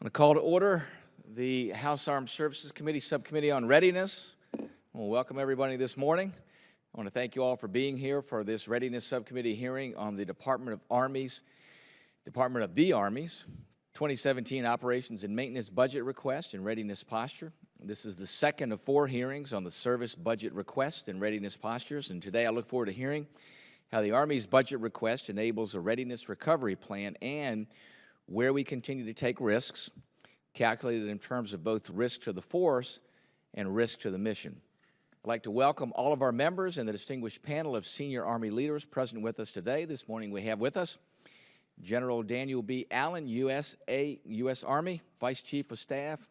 To call to order the House Armed Services Committee Subcommittee on Readiness. Well, welcome everybody this morning. I want to thank you all for being here for this Readiness Subcommittee hearing on the Department of the Army's 2017 Operations and Maintenance Budget Request and Readiness Posture. This is the second of 4 hearings on the Service Budget Request and Readiness Postures, and today I look forward to hearing how the Army's budget request enables a readiness recovery plan and where we continue to take risks, calculated in terms of both risk to the force and risk to the mission. I'd like to welcome all of our members and the distinguished panel of senior Army leaders present with us today. This morning we have with us General Daniel B. Allyn, U.S. Army Vice Chief of Staff,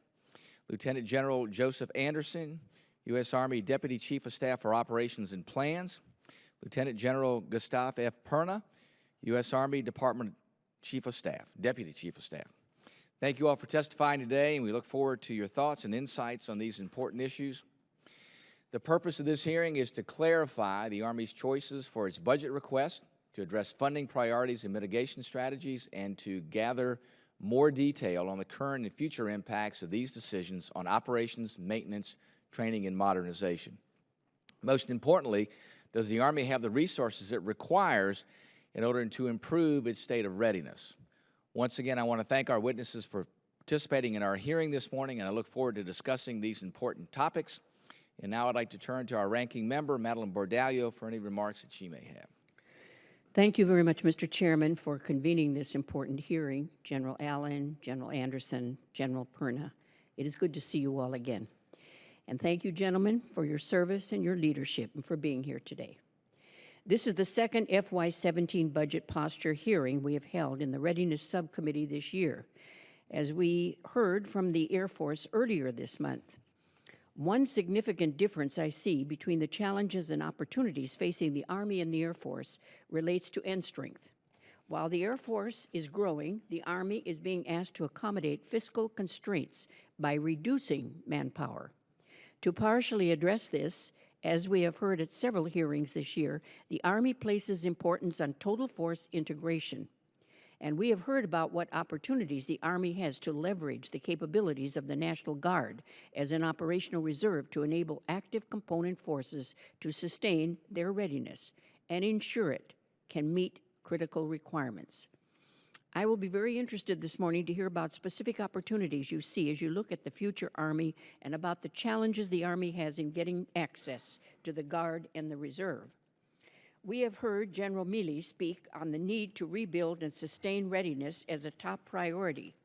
Lieutenant General Joseph Anderson, U.S. Army Deputy Chief of Staff for Operations and Plans, Lieutenant General Gustav F. Perna, U.S. Army Department Chief of Staff, Deputy Chief of Staff. Thank you all for testifying today, and we look forward to your thoughts and insights on these important issues. The purpose of this hearing is to clarify the Army's choices for its budget request, to address funding priorities and mitigation strategies, and to gather more detail on the current and future impacts of these decisions on operations, maintenance, training, and modernization. Most importantly, does the Army have the resources it requires in order to improve its state of readiness? Once again, I want to thank our witnesses for participating in our hearing this morning, and I look forward to discussing these important topics. And now I'd like to turn to our ranking member, Madeleine Bordallo, for any remarks that she may have. Thank you very much, Mr. Chairman, for convening this important hearing. General Allyn, General Anderson, General Perna. It is good to see you all again. And thank you, gentlemen, for your service and your leadership and for being here today. This is the second FY17 budget posture hearing we have held in the Readiness Subcommittee this year. As we heard from the Air Force earlier this month, one significant difference I see between the challenges and opportunities facing the Army and the Air Force relates to end strength. While the Air Force is growing, the Army is being asked to accommodate fiscal constraints by reducing manpower. To partially address this, as we have heard at several hearings this year, the Army places importance on total force integration. And we have heard about what opportunities the Army has to leverage the capabilities of the National Guard as an operational reserve to enable active component forces to sustain their readiness and ensure it can meet critical requirements. I will be very interested this morning to hear about specific opportunities you see as you look at the future Army and about the challenges the Army has in getting access to the Guard and the Reserve. We have heard General Milley speak on the need to rebuild and sustain readiness as a top priority.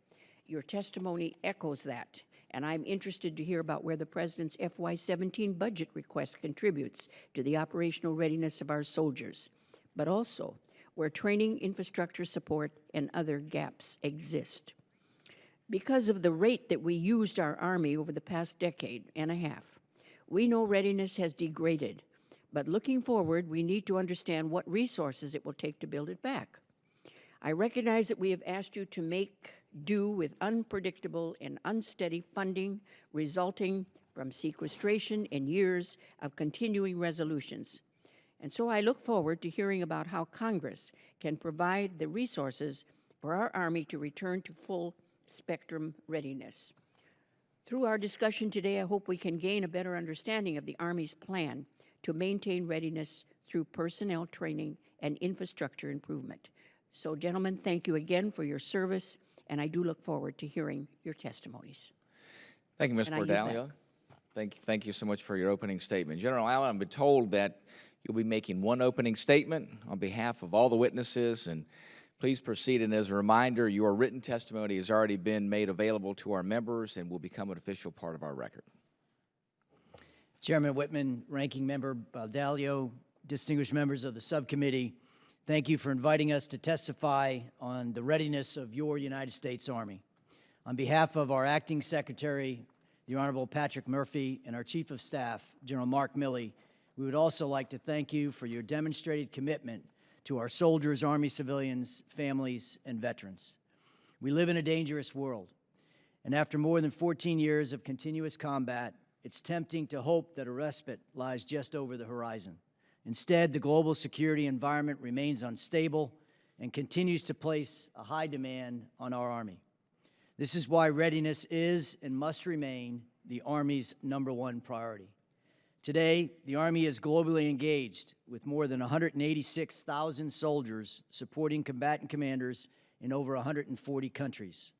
Your testimony echoes that, and I'm interested to hear about where the President's FY17 budget request contributes to the operational readiness of our soldiers, but also where training, infrastructure support, and other gaps exist. Because of the rate that we used our Army over the past decade and a half, we know readiness has degraded, but looking forward, we need to understand what resources it will take to build it back. I recognize that we have asked you to make do with unpredictable and unsteady funding resulting from sequestration and years of continuing resolutions. And so I look forward to hearing about how Congress can provide the resources for our Army to return to full spectrum readiness. Through our discussion today, I hope we can gain a better understanding of the Army's plan to maintain readiness through personnel training and infrastructure improvement. So, gentlemen, thank you again for your service, and I do look forward to hearing your testimonies. Thank you, Ms. Bordallo. Thank you so much for your opening statement. General Allyn, I've been told that you'll be making one opening statement on behalf of all the witnesses, and please proceed. And as a reminder, your written testimony has already been made available to our members and will become an official part of our record. Chairman Whitman, Ranking Member Bordallo, distinguished members of the subcommittee, thank you for inviting us to testify on the readiness of your United States Army. On behalf of our Acting Secretary, the Honorable Patrick Murphy, and our Chief of Staff, General Mark Milley, we would also like to thank you for your demonstrated commitment to our soldiers, Army civilians, families, and veterans. We live in a dangerous world, and after more than 14 years of continuous combat, it's tempting to hope that a respite lies just over the horizon. Instead, the global security environment remains unstable and continues to place a high demand on our Army. This is why readiness is and must remain the Army's #1 priority. Today, the Army is globally engaged with more than 186,000 soldiers supporting combatant commanders in over 140 countries.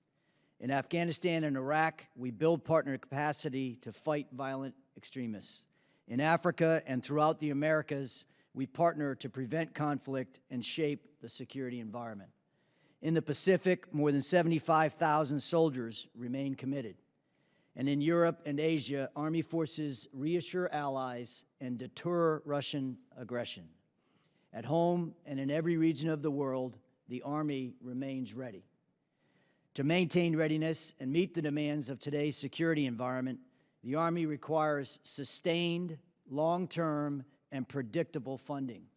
In Afghanistan and Iraq, we build partner capacity to fight violent extremists. In Africa and throughout the Americas, we partner to prevent conflict and shape the security environment. In the Pacific, more than 75,000 soldiers remain committed. And in Europe and Asia, Army forces reassure allies and deter Russian aggression. At home and in every region of the world, the Army remains ready. To maintain readiness and meet the demands of today's security environment, the Army requires sustained, long-term, and predictable funding.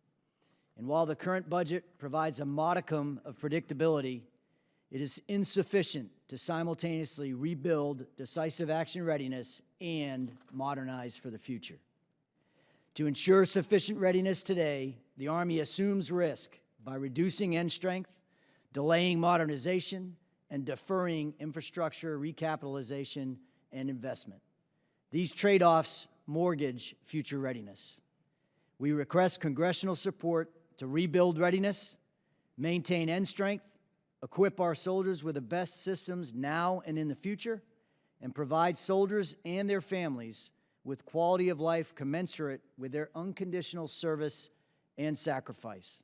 And while the current budget provides a modicum of predictability, it is insufficient to simultaneously rebuild decisive action readiness and modernize for the future. To ensure sufficient readiness today, the Army assumes risk by reducing end strength, delaying modernization, and deferring infrastructure recapitalization and investment. These trade-offs mortgage future readiness. We request congressional support to rebuild readiness, maintain end strength, equip our soldiers with the best systems now and in the future, and provide soldiers and their families with quality of life commensurate with their unconditional service and sacrifice.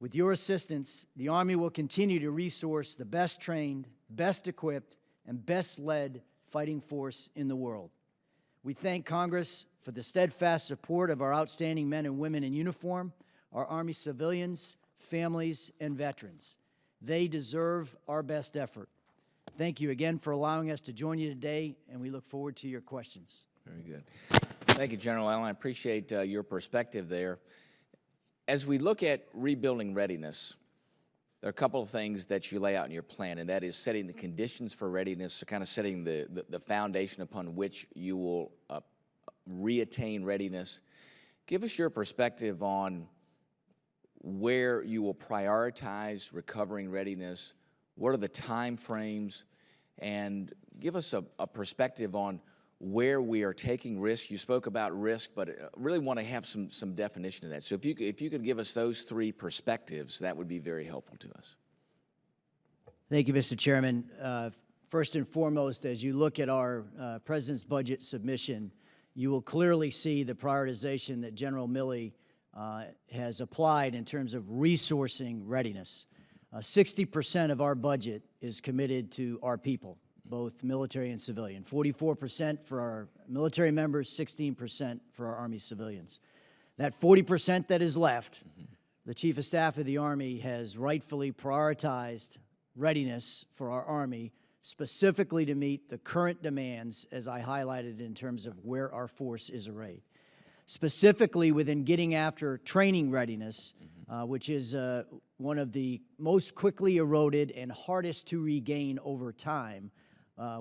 With your assistance, the Army will continue to resource the best trained, best equipped, and best led fighting force in the world. We thank Congress for the steadfast support of our outstanding men and women in uniform, our Army civilians, families, and veterans. They deserve our best effort. Thank you again for allowing us to join you today, and we look forward to your questions. Very good. Thank you, General Allyn. I appreciate your perspective there. As we look at rebuilding readiness, there are a couple of things that you lay out in your plan, and that is setting the conditions for readiness, so kind of setting the foundation upon which you will reattain readiness. Give us your perspective on where you will prioritize recovering readiness, what are the time frames, and give us a perspective on where we are taking risks. You spoke about risk, but I really want to have some definition of that. So if you could give us those three perspectives, that would be very helpful to us. Thank you, Mr. Chairman. First and foremost, as you look at our President's budget submission, you will clearly see the prioritization that General Milley has applied in terms of resourcing readiness. 60% of our budget is committed to our people, both military and civilian. 44% for our military members, 16% for our Army civilians. That 40% that is left, the Chief of Staff of the Army has rightfully prioritized readiness for our Army, specifically to meet the current demands, as I highlighted in terms of where our force is arrayed. Specifically within getting after training readiness, which is one of the most quickly eroded and hardest to regain over time,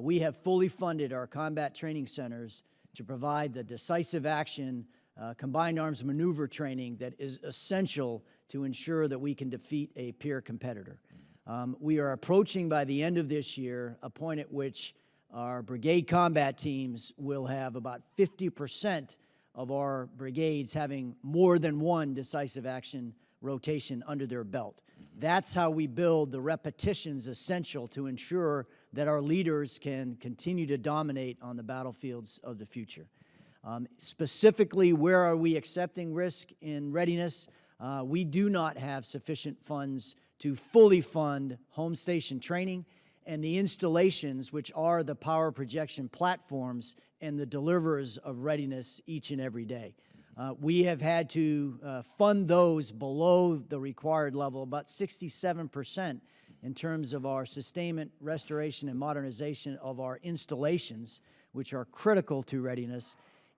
we have fully funded our combat training centers to provide the decisive action combined arms maneuver training that is essential to ensure that we can defeat a peer competitor. We are approaching by the end of this year a point at which our brigade combat teams will have about 50% of our brigades having more than one decisive action rotation under their belt. That's how we build the repetitions essential to ensure that our leaders can continue to dominate on the battlefields of the future. Specifically, where are we accepting risk in readiness? We do not have sufficient funds to fully fund home station training and the installations, which are the power projection platforms and the deliverers of readiness each and every day. We have had to fund those below the required level, about 67% in terms of our sustainment, restoration, and modernization of our installations, which are critical to readiness,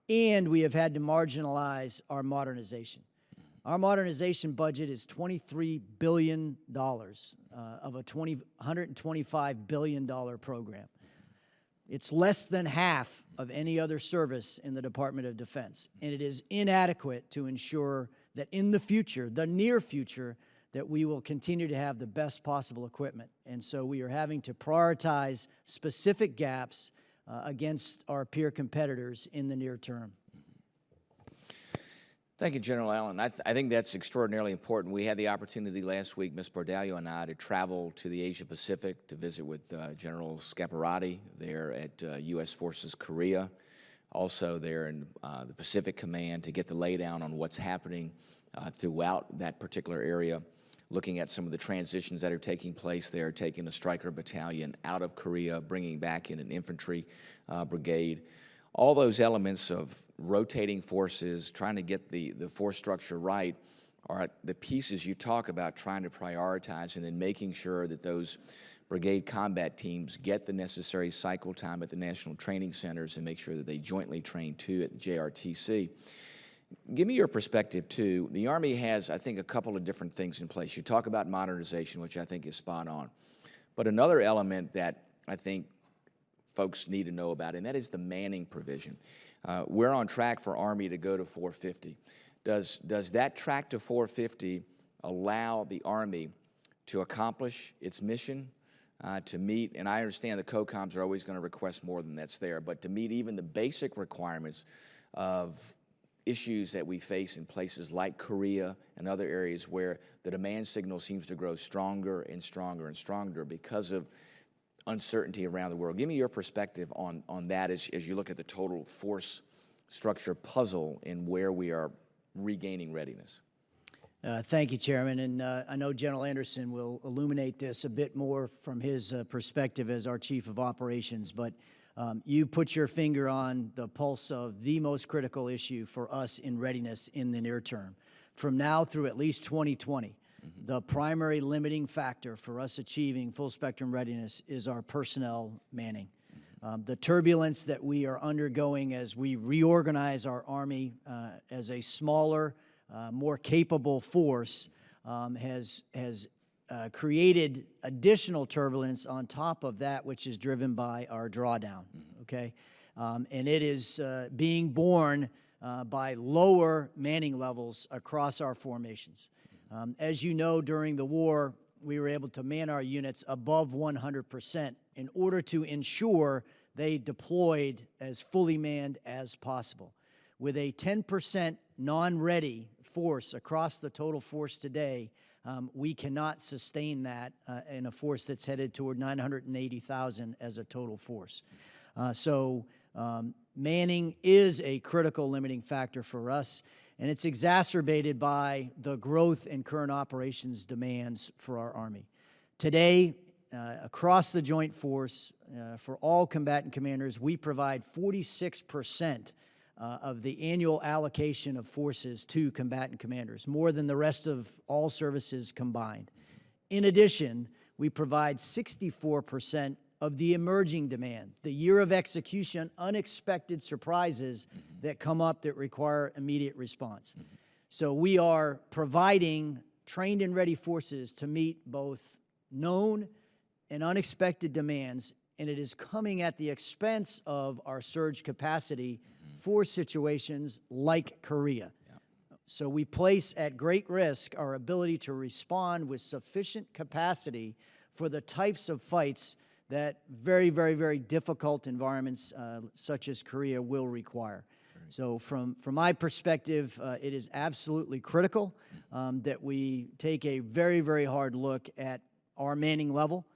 and we have had to marginalize our modernization. Our modernization budget is $23 billion of a $125 billion program. It's less than half of any other service in the Department of Defense, and it is inadequate to ensure that in the future, the near future, that we will continue to have the best possible equipment. And so we are having to prioritize specific gaps against our peer competitors in the near term. Thank you, General Allyn. I think that's extraordinarily important. We had the opportunity last week, Ms. Bordallo and I, to travel to the Asia Pacific to visit with General Scaparrotti there at U.S. Forces Korea, also there in the Pacific Command, to get the laydown on what's happening throughout that particular area, looking at some of the transitions that are taking place there, taking a Stryker battalion out of Korea, bringing back in an infantry brigade. All those elements of rotating forces, trying to get the force structure right, are the pieces you talk about trying to prioritize and then making sure that those brigade combat teams get the necessary cycle time at the national training centers and make sure that they jointly train too at the JRTC. Give me your perspective too. The Army has, I think, a couple of different things in place. You talk about modernization, which I think is spot on. But another element that I think folks need to know about, and that is the manning provision. We're on track for Army to go to 450. Does that track to 450 allow the Army to accomplish its mission, to meet, and I understand the COCOMs are always going to request more than that's there, but to meet even the basic requirements of issues that we face in places like Korea and other areas where the demand signal seems to grow stronger and stronger and stronger because of uncertainty around the world. Give me your perspective on that as you look at the total force structure puzzle and where we are regaining readiness. Thank you, Chairman. And I know General Anderson will illuminate this a bit more from his perspective as our Chief of Operations, but you put your finger on the pulse of the most critical issue for us in readiness in the near term. From now through at least 2020, the primary limiting factor for us achieving full spectrum readiness is our personnel manning. The turbulence that we are undergoing as we reorganize our Army as a smaller, more capable force has created additional turbulence on top of that which is driven by our drawdown, okay? And it is being borne by lower manning levels across our formations. As you know, during the war, we were able to man our units above 100% in order to ensure they deployed as fully manned as possible. With a 10% non-ready force across the total force today, we cannot sustain that in a force that's headed toward 980,000 as a total force. Manning is a critical limiting factor for us, and it's exacerbated by the growth in current operations demands for our Army. Today, across the Joint Force, for all combatant commanders, we provide 46% of the annual allocation of forces to combatant commanders, more than the rest of all services combined. In addition, we provide 64% of the emerging demand, the year of execution, unexpected surprises that come up that require immediate response. So we are providing trained and ready forces to meet both known and unexpected demands, and it is coming at the expense of our surge capacity for situations like Korea. So we place at great risk our ability to respond with sufficient capacity for the types of fights that very, very, very difficult environments such as Korea will require. So from my perspective, it is absolutely critical that we take a very, very hard look at our manning level.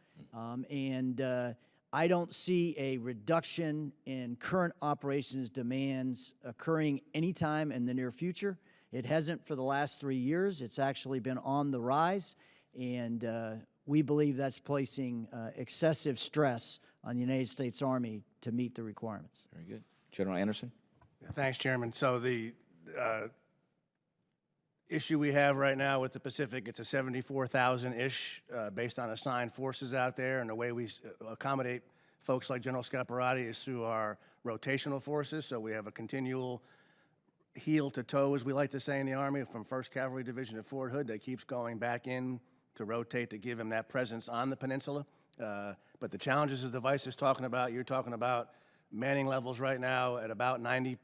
I don't see a reduction in current operations demands occurring anytime in the near future. It hasn't for the last 3 years. It's actually been on the rise, and we believe that's placing excessive stress on the United States Army to meet the requirements. Very good. General Anderson? Thanks, Chairman. So the issue we have right now with the Pacific, it's a 74,000-ish based on assigned forces out there, and the way we accommodate folks like General Scaparrotti is through our rotational forces. So we have a continual heel to toe, as we like to say in the Army, from 1st Cavalry Division at Fort Hood that keeps going back in to rotate to give him that presence on the peninsula. But the challenges the Vice is talking about, you're talking about manning levels right now at about 90%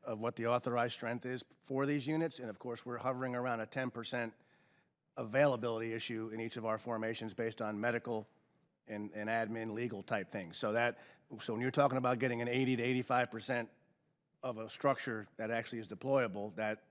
of what the authorized strength is for these units, and of course we're hovering around a 10% availability issue in each of our formations based on medical and admin, legal type things. So when you're talking about getting an 80 to 85% of a structure that actually is deployable, that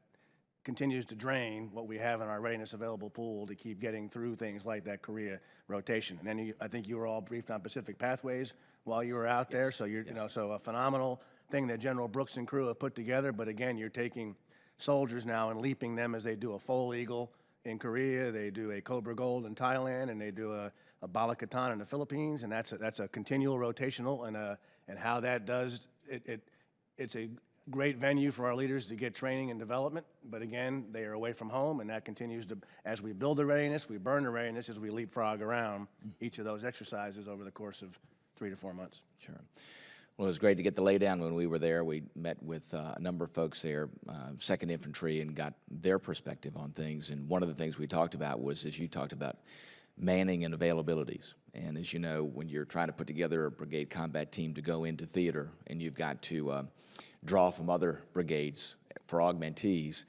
continues to drain what we have in our readiness available pool to keep getting through things like that Korea rotation. And then I think you were all briefed on Pacific Pathways while you were out there. So you know, so a phenomenal thing that General Brooks and crew have put together. But again, you're taking soldiers now and leaping them as they do a Foal Eagle in Korea, they do a Cobra Gold in Thailand, and they do a Balakatan in the Philippines, and that's a continual rotational, and how that does it's a great venue for our leaders to get training and development. But again, they are away from home, and that continues to, as we build the readiness, we burn the readiness as we leapfrog around each of those exercises over the course of 3 to 4 months. Sure. Well, it was great to get the laydown when we were there. We met with a number of folks there, 2nd Infantry, and got their perspective on things. And one of the things we talked about was, as you talked about, manning and availabilities. And as you know, when you're trying to put together a brigade combat team to go into theater, and you've got to draw from other brigades for augmentees,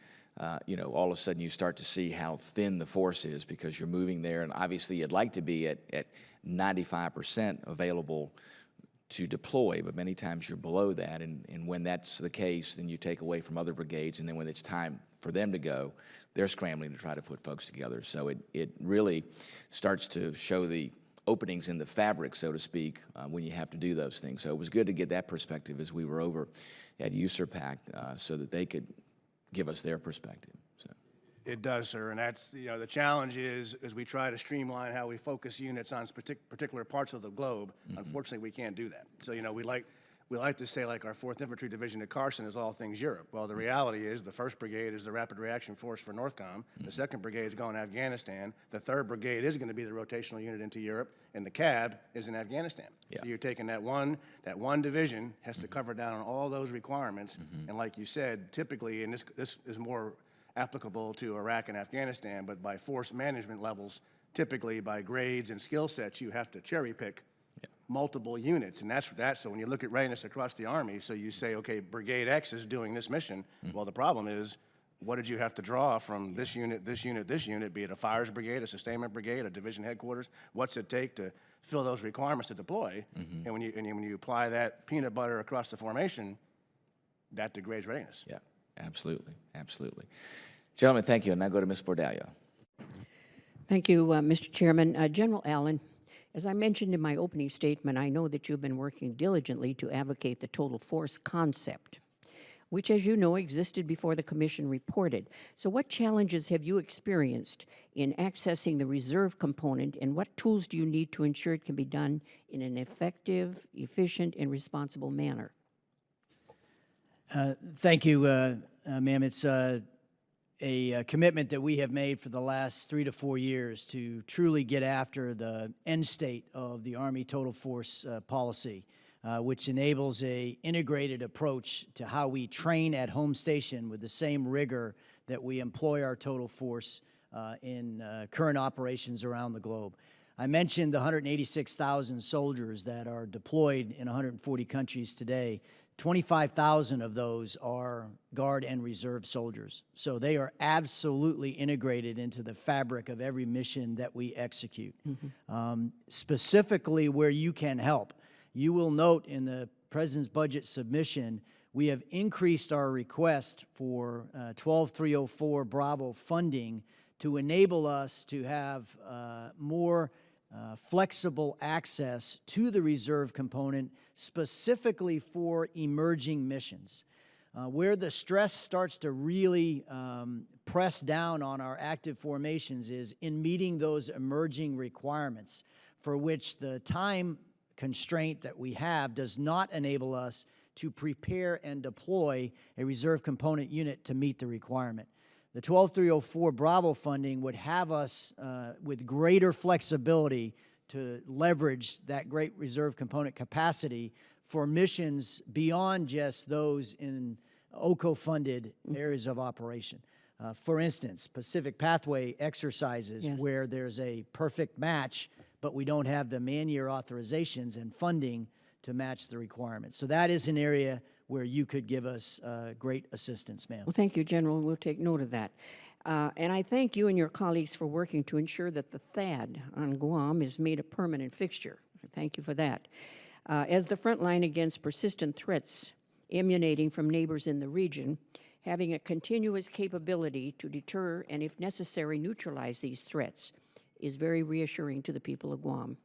you know, all of a sudden you start to see how thin the force is, because you're moving there, and obviously you'd like to be at 95% available to deploy, but many times you're below that, and when that's the case, then you take away from other brigades, and then when it's time for them to go, they're scrambling to try to put folks together. So it really starts to show the openings in the fabric, so to speak, when you have to do those things. So it was good to get that perspective as we were over at USERPAC, so that they could give us their perspective. So. It does, sir, and that's, you know, the challenge is as we try to streamline how we focus units on particular parts of the globe. Unfortunately, we can't do that. So, you know, we like to say, like, our 4th Infantry Division at Carson is all things Europe. Well, the reality is the 1st Brigade is the Rapid Reaction Force for NORTHCOM. The 2nd Brigade is going to Afghanistan. The 3rd Brigade is going to be the rotational unit into Europe, and the CAB is in Afghanistan. Yeah. So you're taking that one division has to cover down on all those requirements. And like you said, typically, and this is more applicable to Iraq and Afghanistan, but by force management levels, typically by grades and skill sets, you have to cherry pick multiple units, and that's that. So when you look at readiness across the Army, so you say, okay, Brigade X is doing this mission. Well, the problem is, what did you have to draw from this unit, this unit, this unit, be it a fires brigade, a sustainment brigade, a division headquarters? What's it take to fill those requirements to deploy? And when you apply that peanut butter across the formation, that degrades readiness. Yeah, absolutely, absolutely. Gentlemen, thank you. And now go to Ms. Bordallo. Thank you, Mr. Chairman. General Allyn, as I mentioned in my opening statement, I know that you've been working diligently to advocate the total force concept, which, as you know, existed before the Commission reported. So what challenges have you experienced in accessing the reserve component, and what tools do you need to ensure it can be done in an effective, efficient, and responsible manner? Thank you, ma'am. It's a commitment that we have made for the last 3 to 4 years to truly get after the end state of the Army total force policy, which enables a integrated approach to how we train at home station with the same rigor that we employ our total force in current operations around the globe. I mentioned the 186,000 soldiers that are deployed in 140 countries today. 25,000 of those are Guard and Reserve soldiers. So they are absolutely integrated into the fabric of every mission that we execute. Specifically where you can help, you will note in the President's budget submission, we have increased our request for 12304 Bravo funding to enable us to have more flexible access to the reserve component specifically for emerging missions. Where the stress starts to really press down on our active formations is in meeting those emerging requirements for which the time constraint that we have does not enable us to prepare and deploy a reserve component unit to meet the requirement. The 12304 Bravo funding would have us with greater flexibility to leverage that great reserve component capacity for missions beyond just those in OCO-funded areas of operation. For instance, Pacific Pathway exercises where there's a perfect match, but we don't have the man-year authorizations and funding to match the requirements. So that is an area where you could give us great assistance, ma'am. Well, thank you, General. We'll take note of that. And I thank you and your colleagues for working to ensure that the THAAD on Guam is made a permanent fixture. Thank you for that. As the front line against persistent threats emanating from neighbors in the region, having a continuous capability to deter and, if necessary, neutralize these threats is very reassuring to the people of Guam.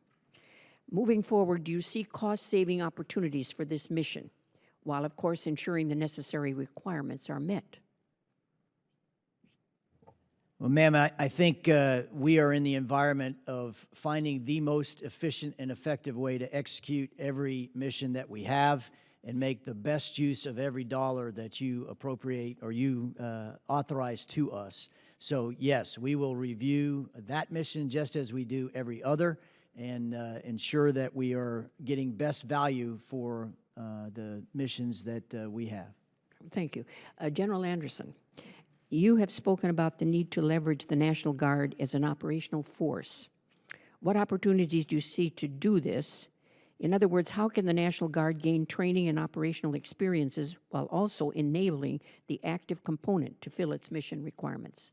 Moving forward, do you see cost-saving opportunities for this mission, while, of course, ensuring the necessary requirements are met? Well, ma'am, I think we are in the environment of finding the most efficient and effective way to execute every mission that we have and make the best use of every dollar that you appropriate or you authorize to us. So, yes, we will review that mission just as we do every other and ensure that we are getting best value for the missions that we have. Thank you. General Anderson, you have spoken about the need to leverage the National Guard as an operational force. What opportunities do you see to do this? In other words, how can the National Guard gain training and operational experiences while also enabling the active component to fill its mission requirements?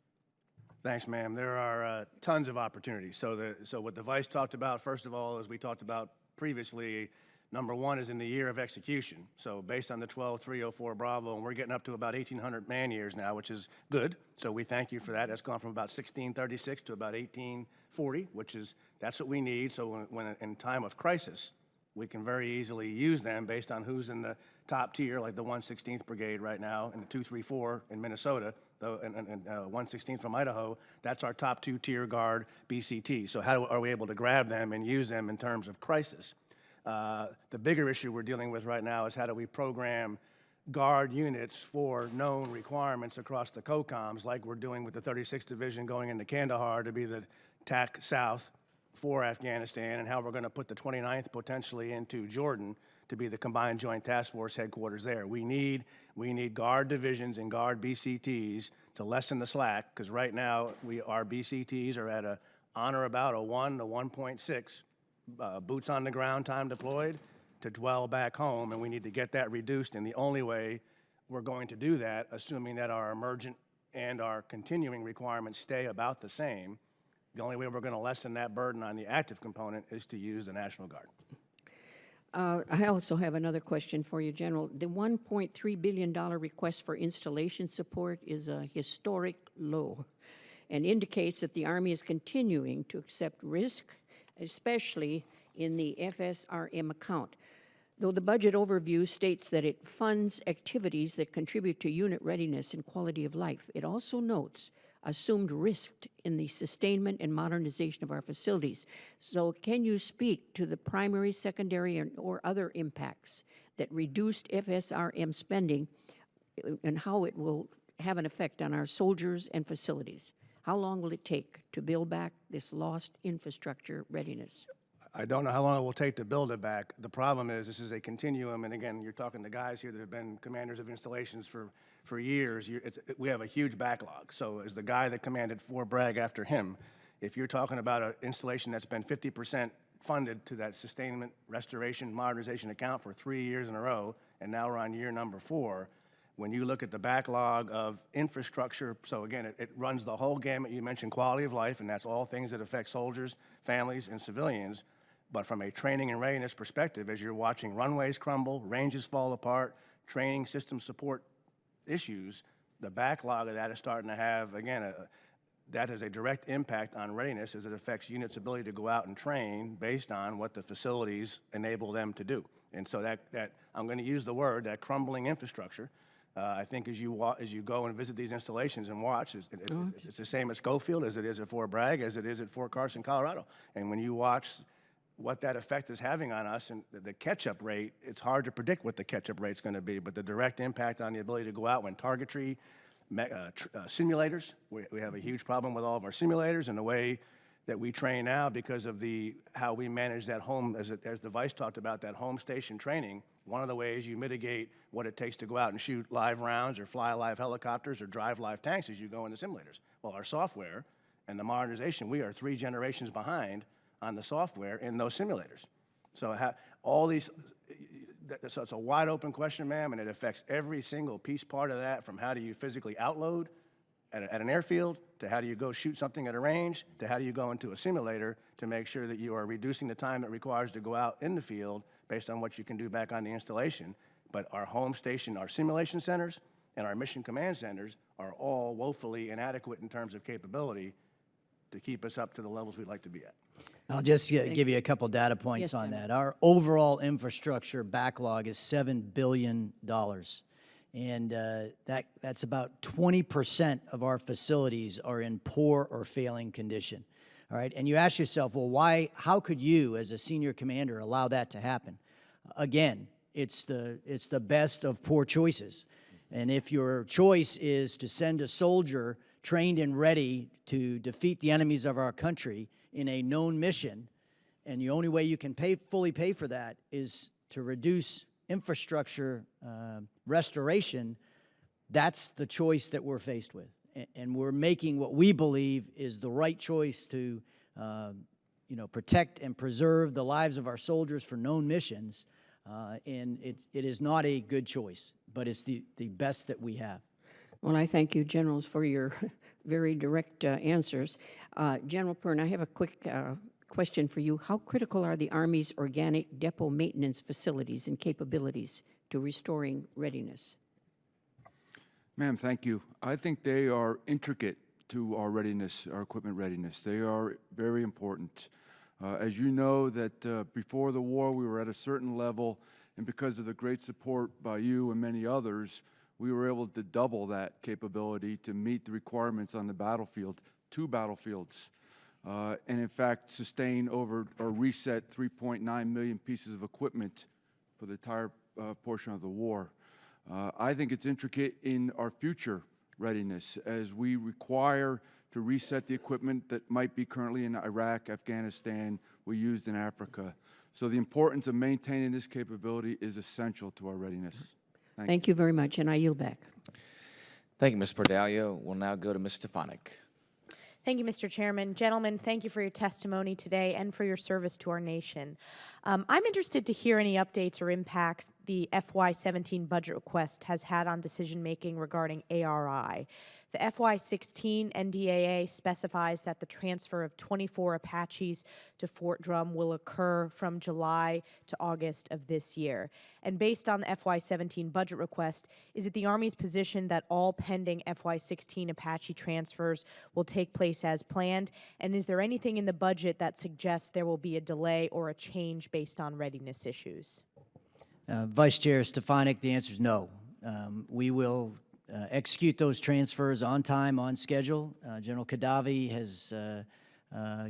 Thanks, ma'am. There are tons of opportunities. So what the Vice talked about, first of all, as we talked about previously, number one is in the year of execution. So based on the 12304 Bravo, and we're getting up to about 1,800 man-years now, which is good. So we thank you for that. That's gone from about 1636 to about 1840, that's what we need. So when in time of crisis, we can very easily use them based on who's in the top tier, like the 116th Brigade right now, and the 234 in Minnesota, and 116th from Idaho. That's our top two-tier Guard BCT. So how are we able to grab them and use them in terms of crisis? The bigger issue we're dealing with right now is how do we program Guard units for known requirements across the COCOMs, like we're doing with the 36th Division going into Kandahar to be the TAC South for Afghanistan, and how we're going to put the 29th potentially into Jordan to be the Combined Joint Task Force headquarters there. We need Guard divisions and Guard BCTs to lessen the slack, because right now our BCTs are at on or about a 1 to 1.6 boots on the ground time deployed to dwell back home, and we need to get that reduced. And the only way we're going to do that, assuming that our emergent and our continuing requirements stay about the same, the only way we're going to lessen that burden on the active component is to use the National Guard. I also have another question for you, General. The $1.3 billion request for installation support is a historic low and indicates that the Army is continuing to accept risk, especially in the FSRM account. Though the budget overview states that it funds activities that contribute to unit readiness and quality of life, it also notes assumed risk in the sustainment and modernization of our facilities. So can you speak to the primary, secondary, or other impacts that reduced FSRM spending and how it will have an effect on our soldiers and facilities? How long will it take to build back this lost infrastructure readiness? I don't know how long it will take to build it back. The problem is this is a continuum, and again, you're talking to guys here that have been commanders of installations for years. We have a huge backlog. So as the guy that commanded Fort Bragg after him, if you're talking about an installation that's been 50% funded to that sustainment, restoration, modernization account for 3 years in a row, and now we're on year number 4, when you look at the backlog of infrastructure, so again, it runs the whole gamut. You mentioned quality of life, and that's all things that affect soldiers, families, and civilians. But from a training and readiness perspective, as you're watching runways crumble, ranges fall apart, training system support issues, the backlog of that is starting to have, again, that has a direct impact on readiness as it affects units' ability to go out and train based on what the facilities enable them to do. And so that I'm going to use the word, that crumbling infrastructure, I think as you go and visit these installations and watch, it's the same at Schofield as it is at Fort Bragg, as it is at Fort Carson, Colorado. And when you watch what that effect is having on us and the catch-up rate, it's hard to predict what the catch-up rate's going to be, but the direct impact on the ability to go out when targetry, simulators, we have a huge problem with all of our simulators and the way that we train now because of how we manage that home, as the Vice talked about, that home station training. One of the ways you mitigate what it takes to go out and shoot live rounds or fly live helicopters or drive live tanks is you go into simulators. Well, our software and the modernization, we are 3 generations behind on the software in those simulators. So so it's a wide open question, ma'am, and it affects every single piece part of that, from how do you physically outload at an airfield, to how do you go shoot something at a range, to how do you go into a simulator to make sure that you are reducing the time it requires to go out in the field based on what you can do back on the installation. But our home station, our simulation centers, and our mission command centers are all woefully inadequate in terms of capability to keep us up to the levels we'd like to be at. I'll just give you a couple data points Yes, on General. that. Our overall infrastructure backlog is $7 billion. And that's about 20% of our facilities are in poor or failing condition. All right, and you ask yourself, well, how could you, as a senior commander, allow that to happen? Again, it's the best of poor choices. And if your choice is to send a soldier trained and ready to defeat the enemies of our country in a known mission, and the only way you can fully pay for that is to reduce infrastructure restoration, that's the choice that we're faced with. And we're making what we believe is the right choice to protect and preserve the lives of our soldiers for known missions. And it is not a good choice, but it's the best that we have. Well, I thank you, Generals, for your very direct answers. General Perna, I have a quick question for you. How critical are the Army's organic depot maintenance facilities and capabilities to restoring readiness? Ma'am, thank you. I think they are intricate to our readiness, our equipment readiness. They are very important. As you know, that before the war, we were at a certain level, and because of the great support by you and many others, we were able to double that capability to meet the requirements on the battlefield, 2 battlefields, and in fact sustain over or reset 3.9 million pieces of equipment for the entire portion of the war. I think it's intricate in our future readiness as we require to reset the equipment that might be currently in Iraq, Afghanistan, we used in Africa. So the importance of maintaining this capability is essential to our readiness. Thank you very much, and I yield back. Thank you, Ms. Perdalio. We'll now go to Ms. Stefanik. Thank you, Mr. Chairman. Gentlemen, thank you for your testimony today and for your service to our nation. I'm interested to hear any updates or impacts the FY17 budget request has had on decision-making regarding ARI. The FY16 NDAA specifies that the transfer of 24 Apaches to Fort Drum will occur from July to August of this year. And based on the FY17 budget request, is it the Army's position that all pending FY16 Apache transfers will take place as planned? And is there anything in the budget that suggests there will be a delay or a change based on readiness issues? Vice Chair Stefanik, the answer is no. We will execute those transfers on time, on schedule. General Khadavi has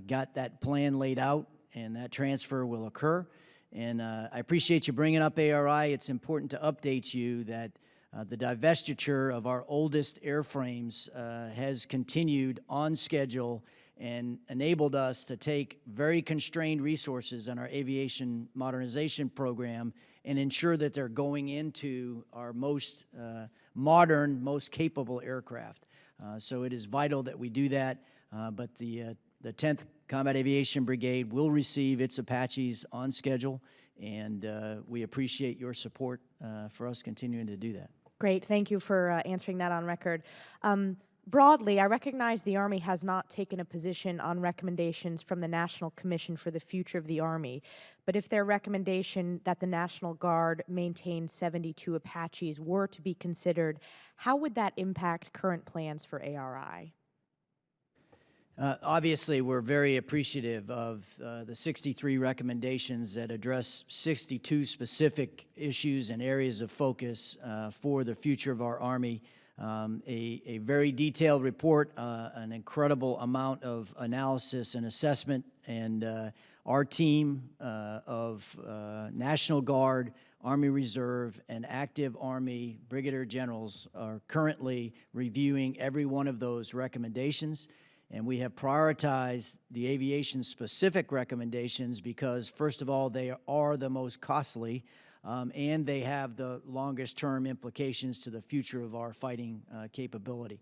got that plan laid out, and that transfer will occur. And I appreciate you bringing up ARI. It's important to update you that the divestiture of our oldest airframes has continued on schedule and enabled us to take very constrained resources in our aviation modernization program and ensure that they're going into our most modern, most capable aircraft. So it is vital that we do that, but the 10th Combat Aviation Brigade will receive its Apaches on schedule, and we appreciate your support for us continuing to do that. Great, thank you for answering that on record. Broadly, I recognize the Army has not taken a position on recommendations from the National Commission for the Future of the Army, but if their recommendation that the National Guard maintain 72 Apaches were to be considered, how would that impact current plans for ARI? Obviously, we're very appreciative of the 63 recommendations that address 62 specific issues and areas of focus for the future of our Army. A very detailed report, an incredible amount of analysis and assessment, and our team of National Guard, Army Reserve, and active Army Brigadier Generals are currently reviewing every one of those recommendations. And we have prioritized the aviation-specific recommendations because, first of all, they are the most costly, and they have the longest-term implications to the future of our fighting capability.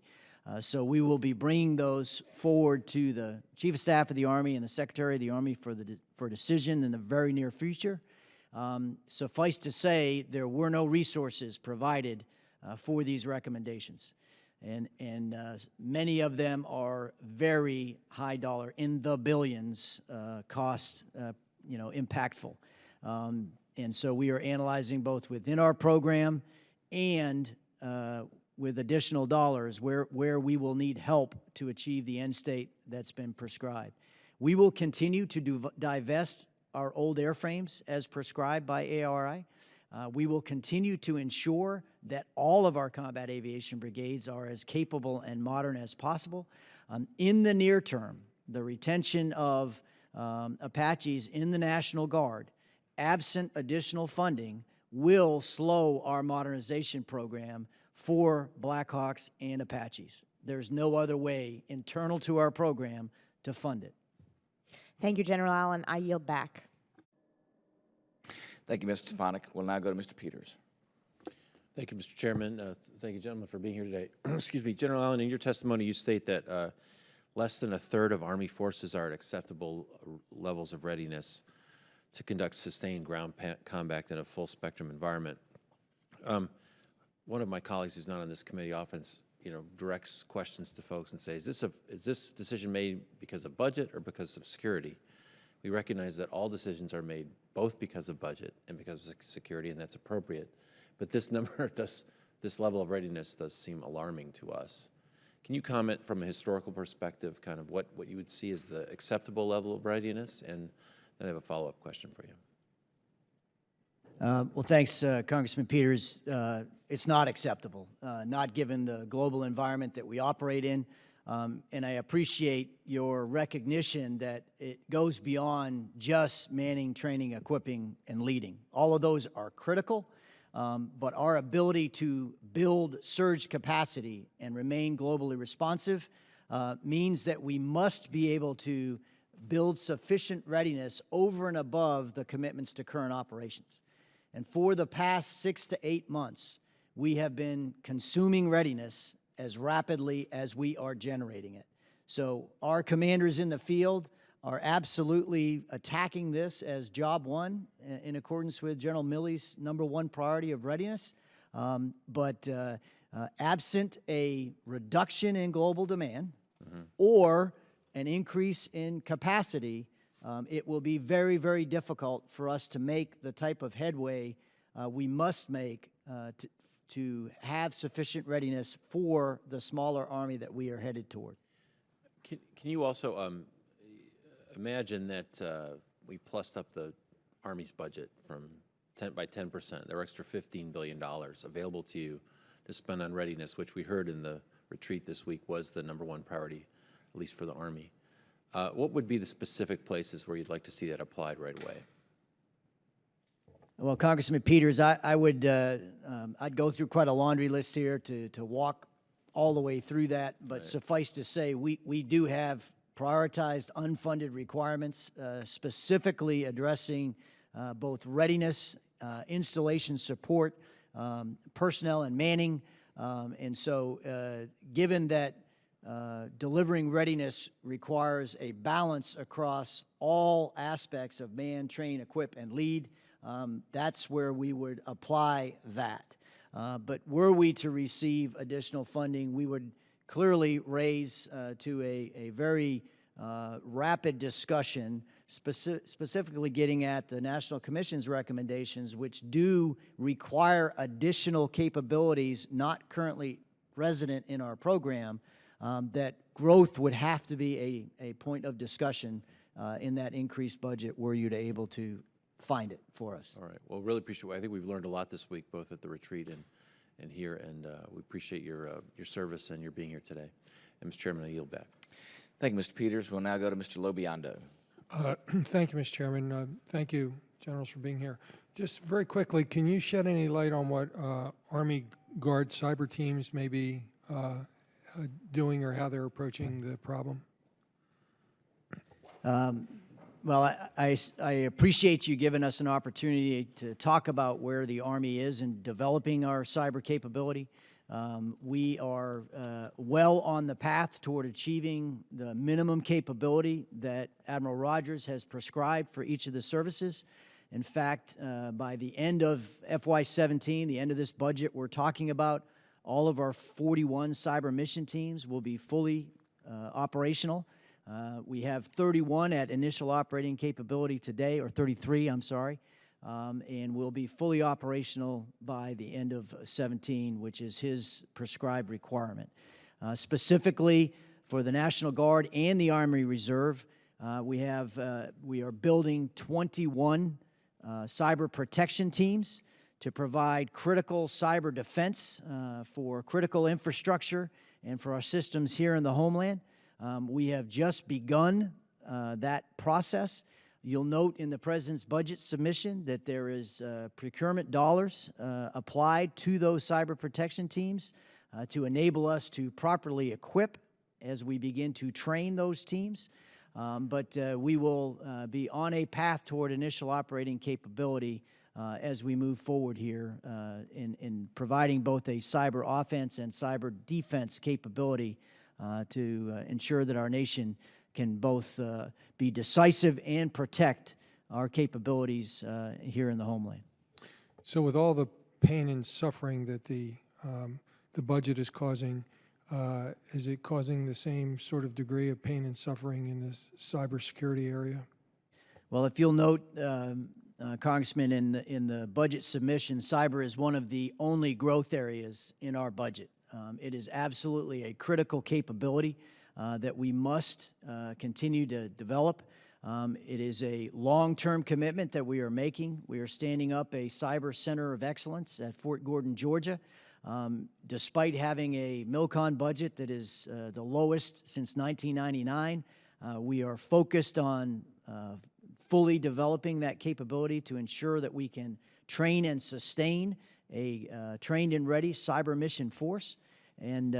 So we will be bringing those forward to the Chief of Staff of the Army and the Secretary of the Army for decision in the very near future. Suffice to say, there were no resources provided for these recommendations. and many of them are very high dollar, in the billions, cost, impactful. And so we are analyzing both within our program and with additional dollars where we will need help to achieve the end state that's been prescribed. We will continue to divest our old airframes as prescribed by ARI. We will continue to ensure that all of our combat aviation brigades are as capable and modern as possible. In the near term, the retention of Apaches in the National Guard, absent additional funding, will slow our modernization program for Blackhawks and Apaches. There's no other way internal to our program to fund it. Thank you, General Allyn. I yield back. Thank you, Mr. Stefanik. We'll now go to Mr. Peters. Thank you, Mr. Chairman. Thank you, gentlemen, for being here today. Excuse me, General Allyn, in your testimony, you state that less than a third of Army forces are at acceptable levels of readiness to conduct sustained ground combat in a full spectrum environment. One of my colleagues who's not on this committee often, directs questions to folks and says, is this decision made because of budget or because of security? We recognize that all decisions are made both because of budget and because of security, and that's appropriate. But this number this level of readiness does seem alarming to us. Can you comment from a historical perspective, kind of what you would see as the acceptable level of readiness? And then I have a follow-up question for you. Well, thanks, Congressman Peters. It's not acceptable, not given the global environment that we operate in. And I appreciate your recognition that it goes beyond just manning, training, equipping, and leading. All of those are critical, but our ability to build surge capacity and remain globally responsive means that we must be able to build sufficient readiness over and above the commitments to current operations. And for the past 6 to 8 months, we have been consuming readiness as rapidly as we are generating it. So our commanders in the field are absolutely attacking this as job one in accordance with General Milley's #1 priority of readiness. But absent a reduction in global demand or an increase in capacity, it will be very, very difficult for us to make the type of headway we must make to have sufficient readiness for the smaller Army that we are headed toward. Can you also imagine that we plussed up the Army's budget by 10%? There are extra $15 billion available to you to spend on readiness, which we heard in the retreat this week was the #1 priority, at least for the Army. What would be the specific places where you'd like to see that applied right away? Well, Congressman Peters, I'd go through quite a laundry list here to walk all the way through that, but suffice to say, we do have prioritized unfunded requirements, specifically addressing both readiness, installation support, personnel and manning, and so given that delivering readiness requires a balance across all aspects of man, train, equip, and lead, that's where we would apply that. But were we to receive additional funding, we would clearly raise to a very rapid discussion, specifically getting at the National Commission's recommendations, which do require additional capabilities not currently resident in our program, that growth would have to be a point of discussion in that increased budget were you to able to find it for us. All right. Well, really appreciate it. I think we've learned a lot this week, both at the retreat and here, and we appreciate your service and your being here today. And Mr. Chairman, I yield back. Thank you, Mr. Peters. We'll now go to Mr. Lobiondo. Thank you, Mr. Chairman. Thank you, Generals, for being here. Just very quickly, can you shed any light on what Army Guard cyber teams may be doing or how they're approaching the problem? Well, I appreciate you giving us an opportunity to talk about where the Army is in developing our cyber capability. We are well on the path toward achieving the minimum capability that Admiral Rogers has prescribed for each of the services. In fact, by the end of FY17, the end of this budget we're talking about, All of our 41 cyber mission teams will be fully operational. We have 31 at initial operating capability today, or 33, I'm sorry, and we'll be fully operational by the end of 17, which is his prescribed requirement. Specifically for the National Guard and the Army Reserve, we are building 21 cyber protection teams to provide critical cyber defense for critical infrastructure and for our systems here in the homeland. We have just begun that process. You'll note in the President's budget submission that there is procurement dollars applied to those cyber protection teams to enable us to properly equip as we begin to train those teams. But we will be on a path toward initial operating capability as we move forward here in providing both a cyber offense and cyber defense capability to ensure that our nation can both be decisive and protect our capabilities here in the homeland. So with all the pain and suffering that the budget is causing, is it causing the same sort of degree of pain and suffering in the cybersecurity area? Well, if you'll note, Congressman, in the budget submission, cyber is one of the only growth areas in our budget. It is absolutely a critical capability that we must continue to develop. It is a long-term commitment that we are making. We are standing up a cyber center of excellence at Fort Gordon, Georgia. Despite having a MILCON budget that is the lowest since 1999, we are focused on fully developing that capability to ensure that we can train and sustain a trained and ready cyber mission force and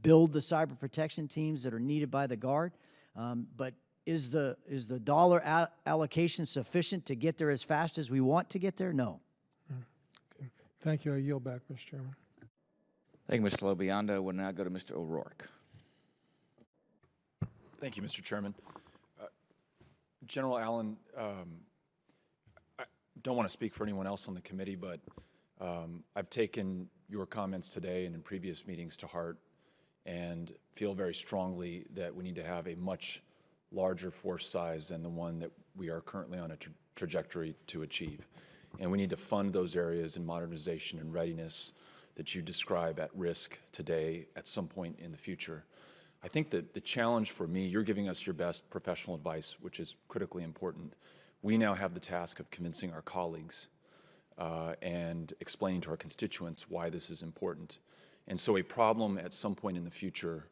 build the cyber protection teams that are needed by the Guard. But is the dollar allocation sufficient to get there as fast as we want to get there? No. Okay. Thank you. I yield back, Mr. Chairman. Thank you, Mr. Lobiondo. We'll now go to Mr. O'Rourke. Thank you, Mr. Chairman. General Allyn, I don't want to speak for anyone else on the committee, but I've taken your comments today and in previous meetings to heart and feel very strongly that we need to have a much larger force size than the one that we are currently on a trajectory to achieve. And we need to fund those areas in modernization and readiness that you describe at risk today at some point in the future. I think that the challenge for me, you're giving us your best professional advice, which is critically important. We now have the task of convincing our colleagues and explaining to our constituents why this is important. And so a problem at some point in the future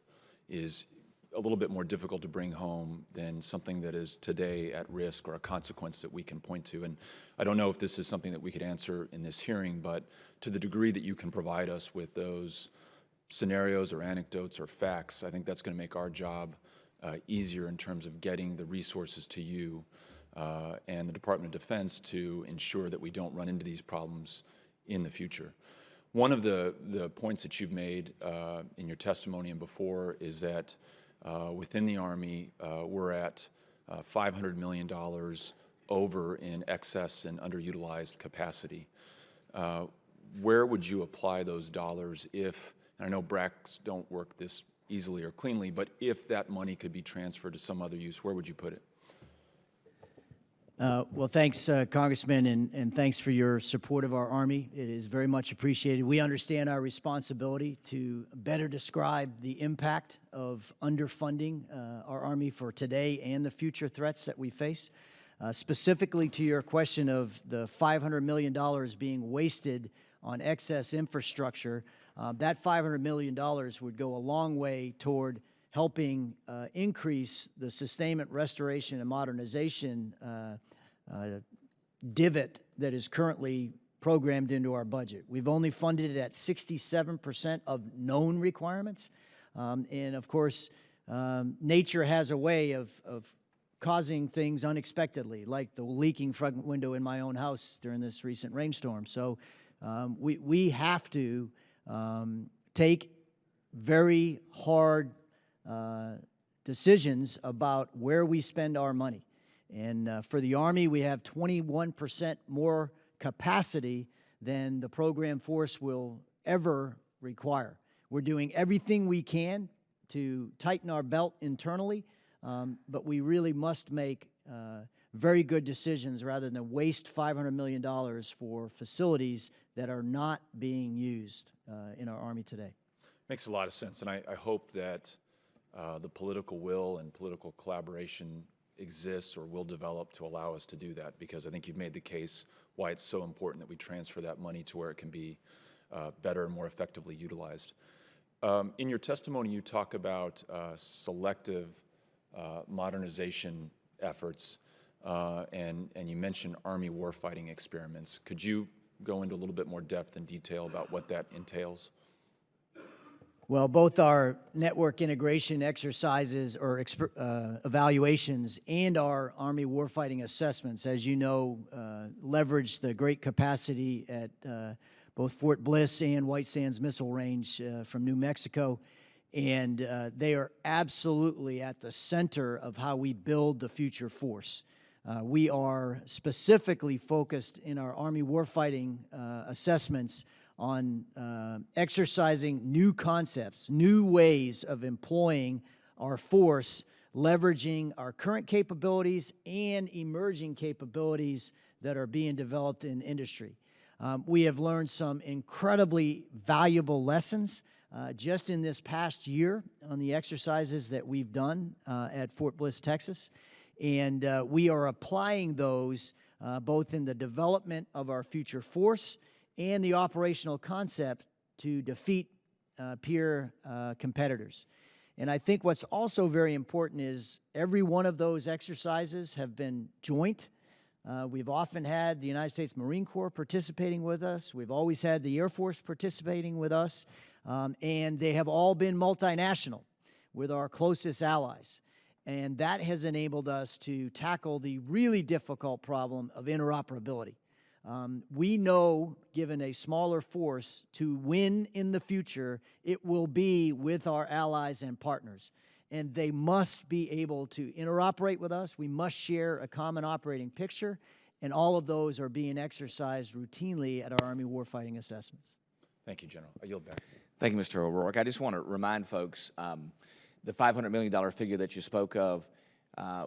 is a little bit more difficult to bring home than something that is today at risk or a consequence that we can point to. And I don't know if this is something that we could answer in this hearing, but to the degree that you can provide us with those scenarios or anecdotes or facts, I think that's going to make our job easier in terms of getting the resources to you and the Department of Defense to ensure that we don't run into these problems in the future. One of the points that you've made in your testimony and before is that within the Army, we're at $500 million over in excess and underutilized capacity. Where would you apply those dollars if, and I know BRACs don't work this easily or cleanly, but if that money could be transferred to some other use, where would you put it? Well, thanks, Congressman, and thanks for your support of our Army. It is very much appreciated. We understand our responsibility to better describe the impact of underfunding our Army for today and the future threats that we face. Specifically to your question of the $500 million being wasted on excess infrastructure, that $500 million would go a long way toward helping increase the sustainment, restoration, and modernization divot that is currently programmed into our budget. We've only funded it at 67% of known requirements. And of course, nature has a way of causing things unexpectedly, like the leaking front window in my own house during this recent rainstorm. So we have to take very hard decisions about where we spend our money. And for the Army, we have 21% more capacity than the program force will ever require. We're doing everything we can to tighten our belt internally, but we really must make very good decisions rather than waste $500 million for facilities that are not being used in our Army today. Makes a lot of sense, and I hope that the political will and political collaboration exists or will develop to allow us to do that, because I think you've made the case why it's so important that we transfer that money to where it can be better and more effectively utilized. In your testimony, you talk about selective modernization efforts, and you mentioned Army warfighting experiments. Could you go into a little bit more depth and detail about what that entails? Well, both our network integration exercises or evaluations and our Army warfighting assessments, as you know, leverage the great capacity at both Fort Bliss and White Sands Missile Range from New Mexico. And they are absolutely at the center of how we build the future force. We are specifically focused in our Army warfighting assessments on exercising new concepts, new ways of employing our force, leveraging our current capabilities and emerging capabilities that are being developed in industry. We have learned some incredibly valuable lessons just in this past year on the exercises that we've done at Fort Bliss, Texas. And we are applying those both in the development of our future force and the operational concept to defeat peer competitors. And I think what's also very important is every one of those exercises have been joint. We've often had the United States Marine Corps participating with us. We've always had the Air Force participating with us. And they have all been multinational with our closest allies. And that has enabled us to tackle the really difficult problem of interoperability. We know, given a smaller force, to win in the future, it will be with our allies and partners. And they must be able to interoperate with us. We must share a common operating picture. And all of those are being exercised routinely at our Army warfighting assessments. Thank you, General. I yield back. Thank you, Mr. O'Rourke. I just want to remind folks, the $500 million figure that you spoke of,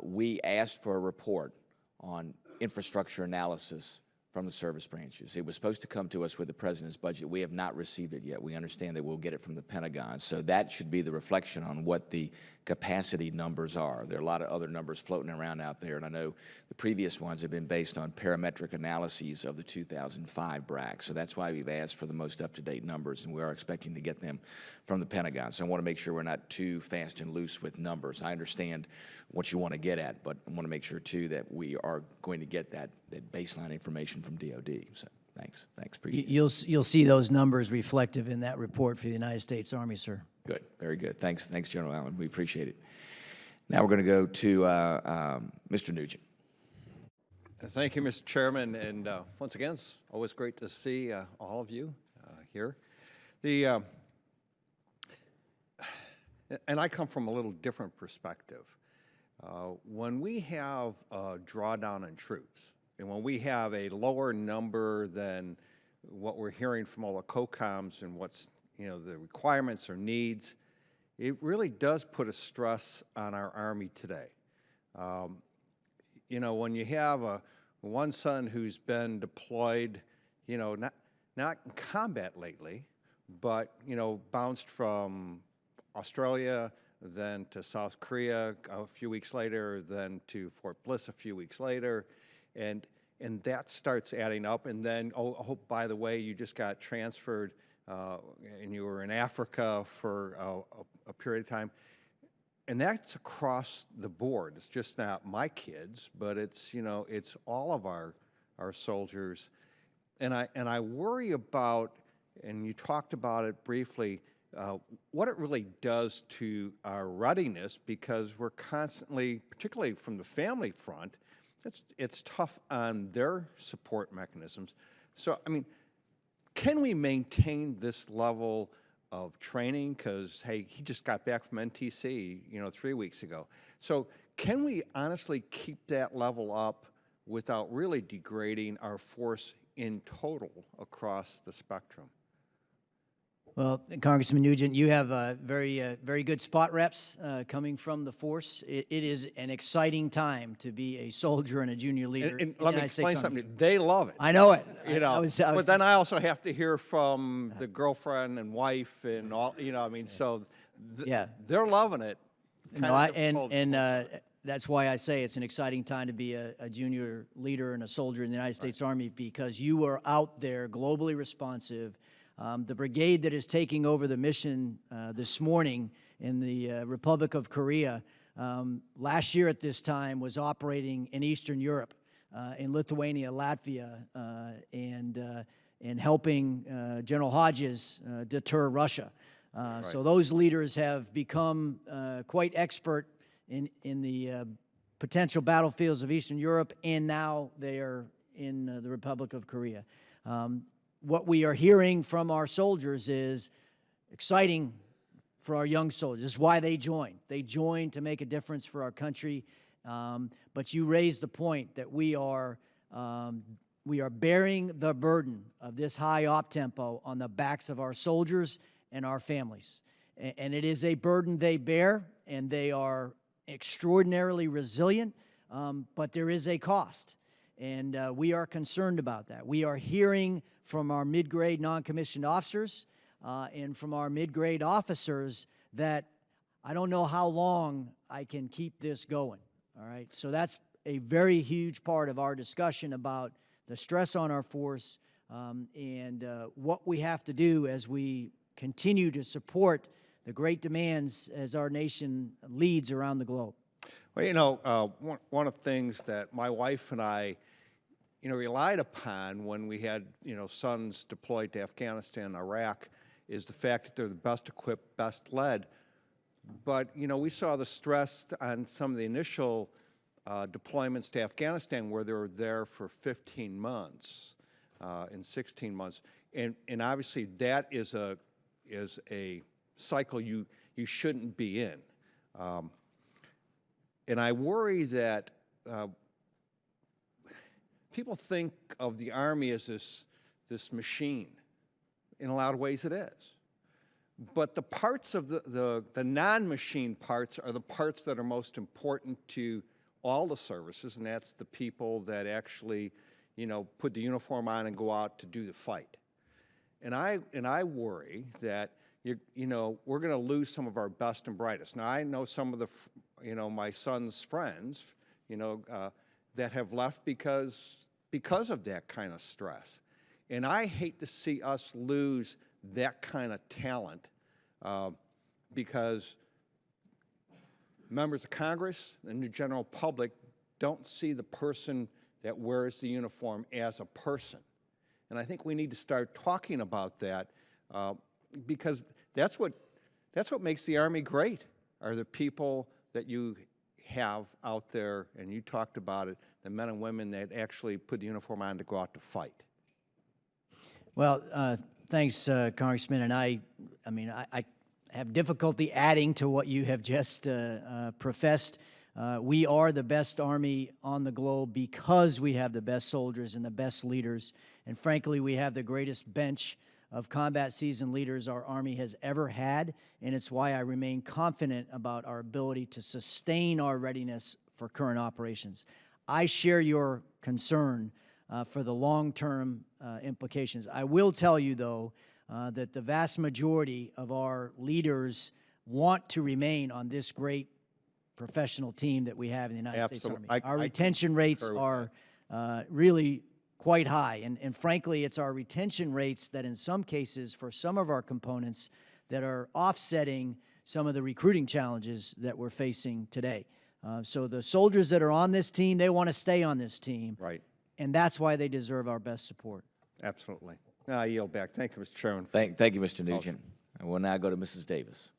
we asked for a report on infrastructure analysis from the service branches. It was supposed to come to us with the President's budget. We have not received it yet. We understand that we'll get it from the Pentagon. So that should be the reflection on what the capacity numbers are. There are a lot of other numbers floating around out there, and I know the previous ones have been based on parametric analyses of the 2005 BRAC. So that's why we've asked for the most up-to-date numbers, and we are expecting to get them from the Pentagon. So I want to make sure we're not too fast and loose with numbers. I understand what you want to get at, but I want to make sure, too, that we are going to get that baseline information from DOD. So thanks, appreciate it. You'll see those numbers reflective in that report for the United States Army, sir. Good, very good. Thanks, General Allyn. We appreciate it. Now we're going to go to Mr. Nugent. Thank you, Mr. Chairman, and once again, it's always great to see all of you here. And I come from a little different perspective. When we have a drawdown in troops, and when we have a lower number than what we're hearing from all the COCOMs and what's, the requirements or needs, it really does put a stress on our Army today. When you have one son who's been deployed, not in combat lately, but, bounced from Australia, then to South Korea a few weeks later, then to Fort Bliss a few weeks later, and that starts adding up. And then, oh, by the way, you just got transferred and you were in Africa for a period of time. And that's across the board. It's just not my kids, but it's, it's all of our soldiers. And I worry about, and you talked about it briefly, what it really does to our readiness, because we're constantly, particularly from the family front, it's tough on their support mechanisms. So, can we maintain this level of training? Because, hey, he just got back from NTC, 3 weeks ago. So can we honestly keep that level up without really degrading our force in total across the spectrum? Well, Congressman Nugent, you have very good spot reps coming from the force. It is an exciting time to be a soldier and a junior leader. And in the let me United explain States Army. something. They love it. I know it. You know, I was, but then I also have to hear from the girlfriend and wife and all, you know, I mean, so Yeah. they're loving it. No, Kind of difficult. that's why I say it's an exciting time to be a junior leader and a soldier in the United States Army, because you are out there globally responsive. The brigade that is taking over the mission this morning in the Republic of Korea, last year at this time was operating in Eastern Europe, in Lithuania, Latvia, and helping General Hodges deter Russia. So those leaders have become quite expert in the potential battlefields of Eastern Europe, and now they are in the Republic of Korea. What we are hearing from our soldiers is exciting for our young soldiers. This is why they join. They join to make a difference for our country. But you raised the point that we are bearing the burden of this high op tempo on the backs of our soldiers and our families. And it is a burden they bear, and they are extraordinarily resilient, but there is a cost. And we are concerned about that. We are hearing from our mid-grade non-commissioned officers and from our mid-grade officers that I don't know how long I can keep this going, all right? So that's a very huge part of our discussion about the stress on our force and what we have to do as we continue to support the great demands as our nation leads around the globe. Well, you know, one of the things that my wife and I, you know, relied upon when we had, you know, sons deployed to Afghanistan and Iraq is the fact that they're the best equipped, best led. But, you know, we saw the stress on some of the initial deployments to Afghanistan where they were there for 15 months and 16 months. And obviously that is a cycle you shouldn't be in. And I worry that people think of the Army as this machine. In a lot of ways it is. But the parts of the non-machine parts are the parts that are most important to all the services, and that's the people that actually, you know, put the uniform on and go out to do the fight. And I worry that you know, we're going to lose some of our best and brightest. Now, I know some of the, you know, my son's friends, you know, that have left because of that kind of stress. And I hate to see us lose that kind of talent because members of Congress and the general public don't see the person that wears the uniform as a person. And I think we need to start talking about that because that's what makes the Army great, are the people that you have out there, and you talked about it, the men and women that actually put the uniform on to go out to fight. Well, thanks, Congressman. And I mean, I have difficulty adding to what you have just professed. We are the best Army on the globe because we have the best soldiers and the best leaders. And frankly, we have the greatest bench of combat seasoned leaders our Army has ever had. And it's why I remain confident about our ability to sustain our readiness for current operations. I share your concern for the long-term implications. I will tell you, though, that the vast majority of our leaders want to remain on this great professional team that we have in the United States Army. Our retention rates are really quite high, and frankly, it's our retention rates that in some cases, for some of our components, that are offsetting some of the recruiting challenges that we're facing today. So the soldiers that are on this team, they want to stay on this team. Right. And that's why they deserve our best support. Absolutely. Now I yield back. Thank you, Mr. Chairman. Thank you, Mr. Nugent. And we'll now go to Mrs. Davis.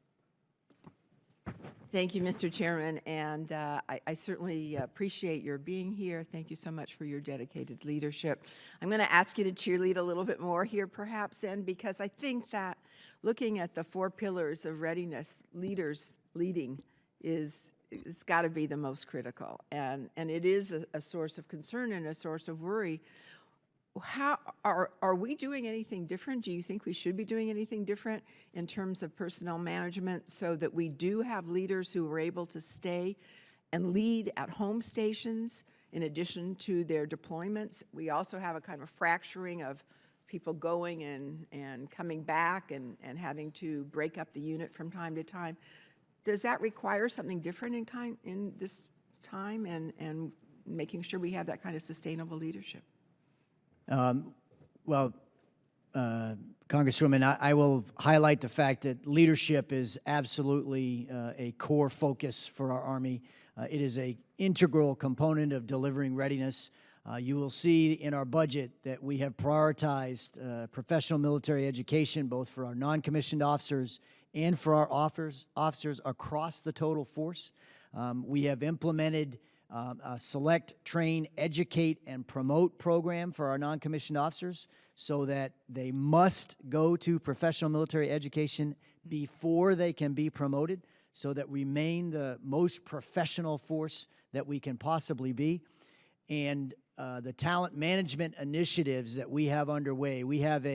Thank you, Mr. Chairman, and I certainly appreciate your being here. Thank you so much for your dedicated leadership. I'm going to ask you to cheerlead a little bit more here, perhaps, then, because I think that looking at the 4 pillars of readiness, leaders leading it's got to be the most critical, and it is a source of concern and a source of worry how are we doing anything different? Do you think we should be doing anything different in terms of personnel management so that we do have leaders who are able to stay and lead at home stations in addition to their deployments? We also have a kind of fracturing of people going and coming back and having to break up the unit from time to time. Does that require something different in this time and making sure we have that kind of sustainable leadership? Well, Congresswoman, I will highlight the fact that leadership is absolutely a core focus for our Army. It is an integral component of delivering readiness. You will see in our budget that we have prioritized professional military education, both for our non-commissioned officers and for our officers across the total force. We have implemented a select, train, educate, and promote program for our non-commissioned officers so that they must go to professional military education before they can be promoted, so that we remain the most professional force that we can possibly be. And the talent management initiatives that we have underway, we have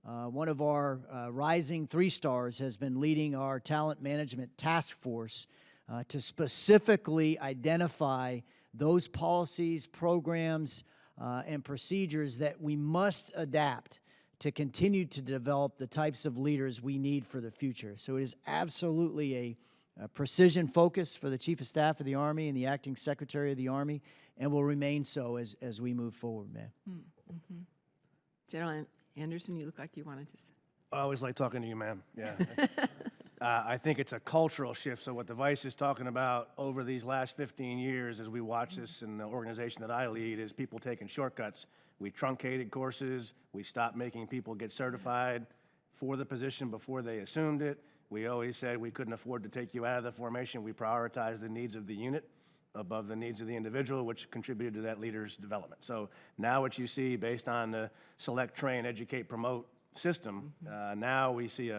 one of our rising 3-stars has been leading our talent management task force to specifically identify those policies, programs, and procedures that we must adapt to continue to develop the types of leaders we need for the future. So it is absolutely a precision focus for the Chief of Staff of the Army and the Acting Secretary of the Army, and will remain so as we move forward, ma'am. Mm-hmm. General Anderson, you look like you wanted to say. I always like talking to you, ma'am. Yeah. I think it's a cultural shift. So what the Vice is talking about over these last 15 years as we watch this in the organization that I lead is people taking shortcuts. We truncated courses. We stopped making people get certified for the position before they assumed it. We always said we couldn't afford to take you out of the formation. We prioritized the needs of the unit above the needs of the individual, which contributed to that leader's development. So now what you see based on the select, train, educate, promote system, now we see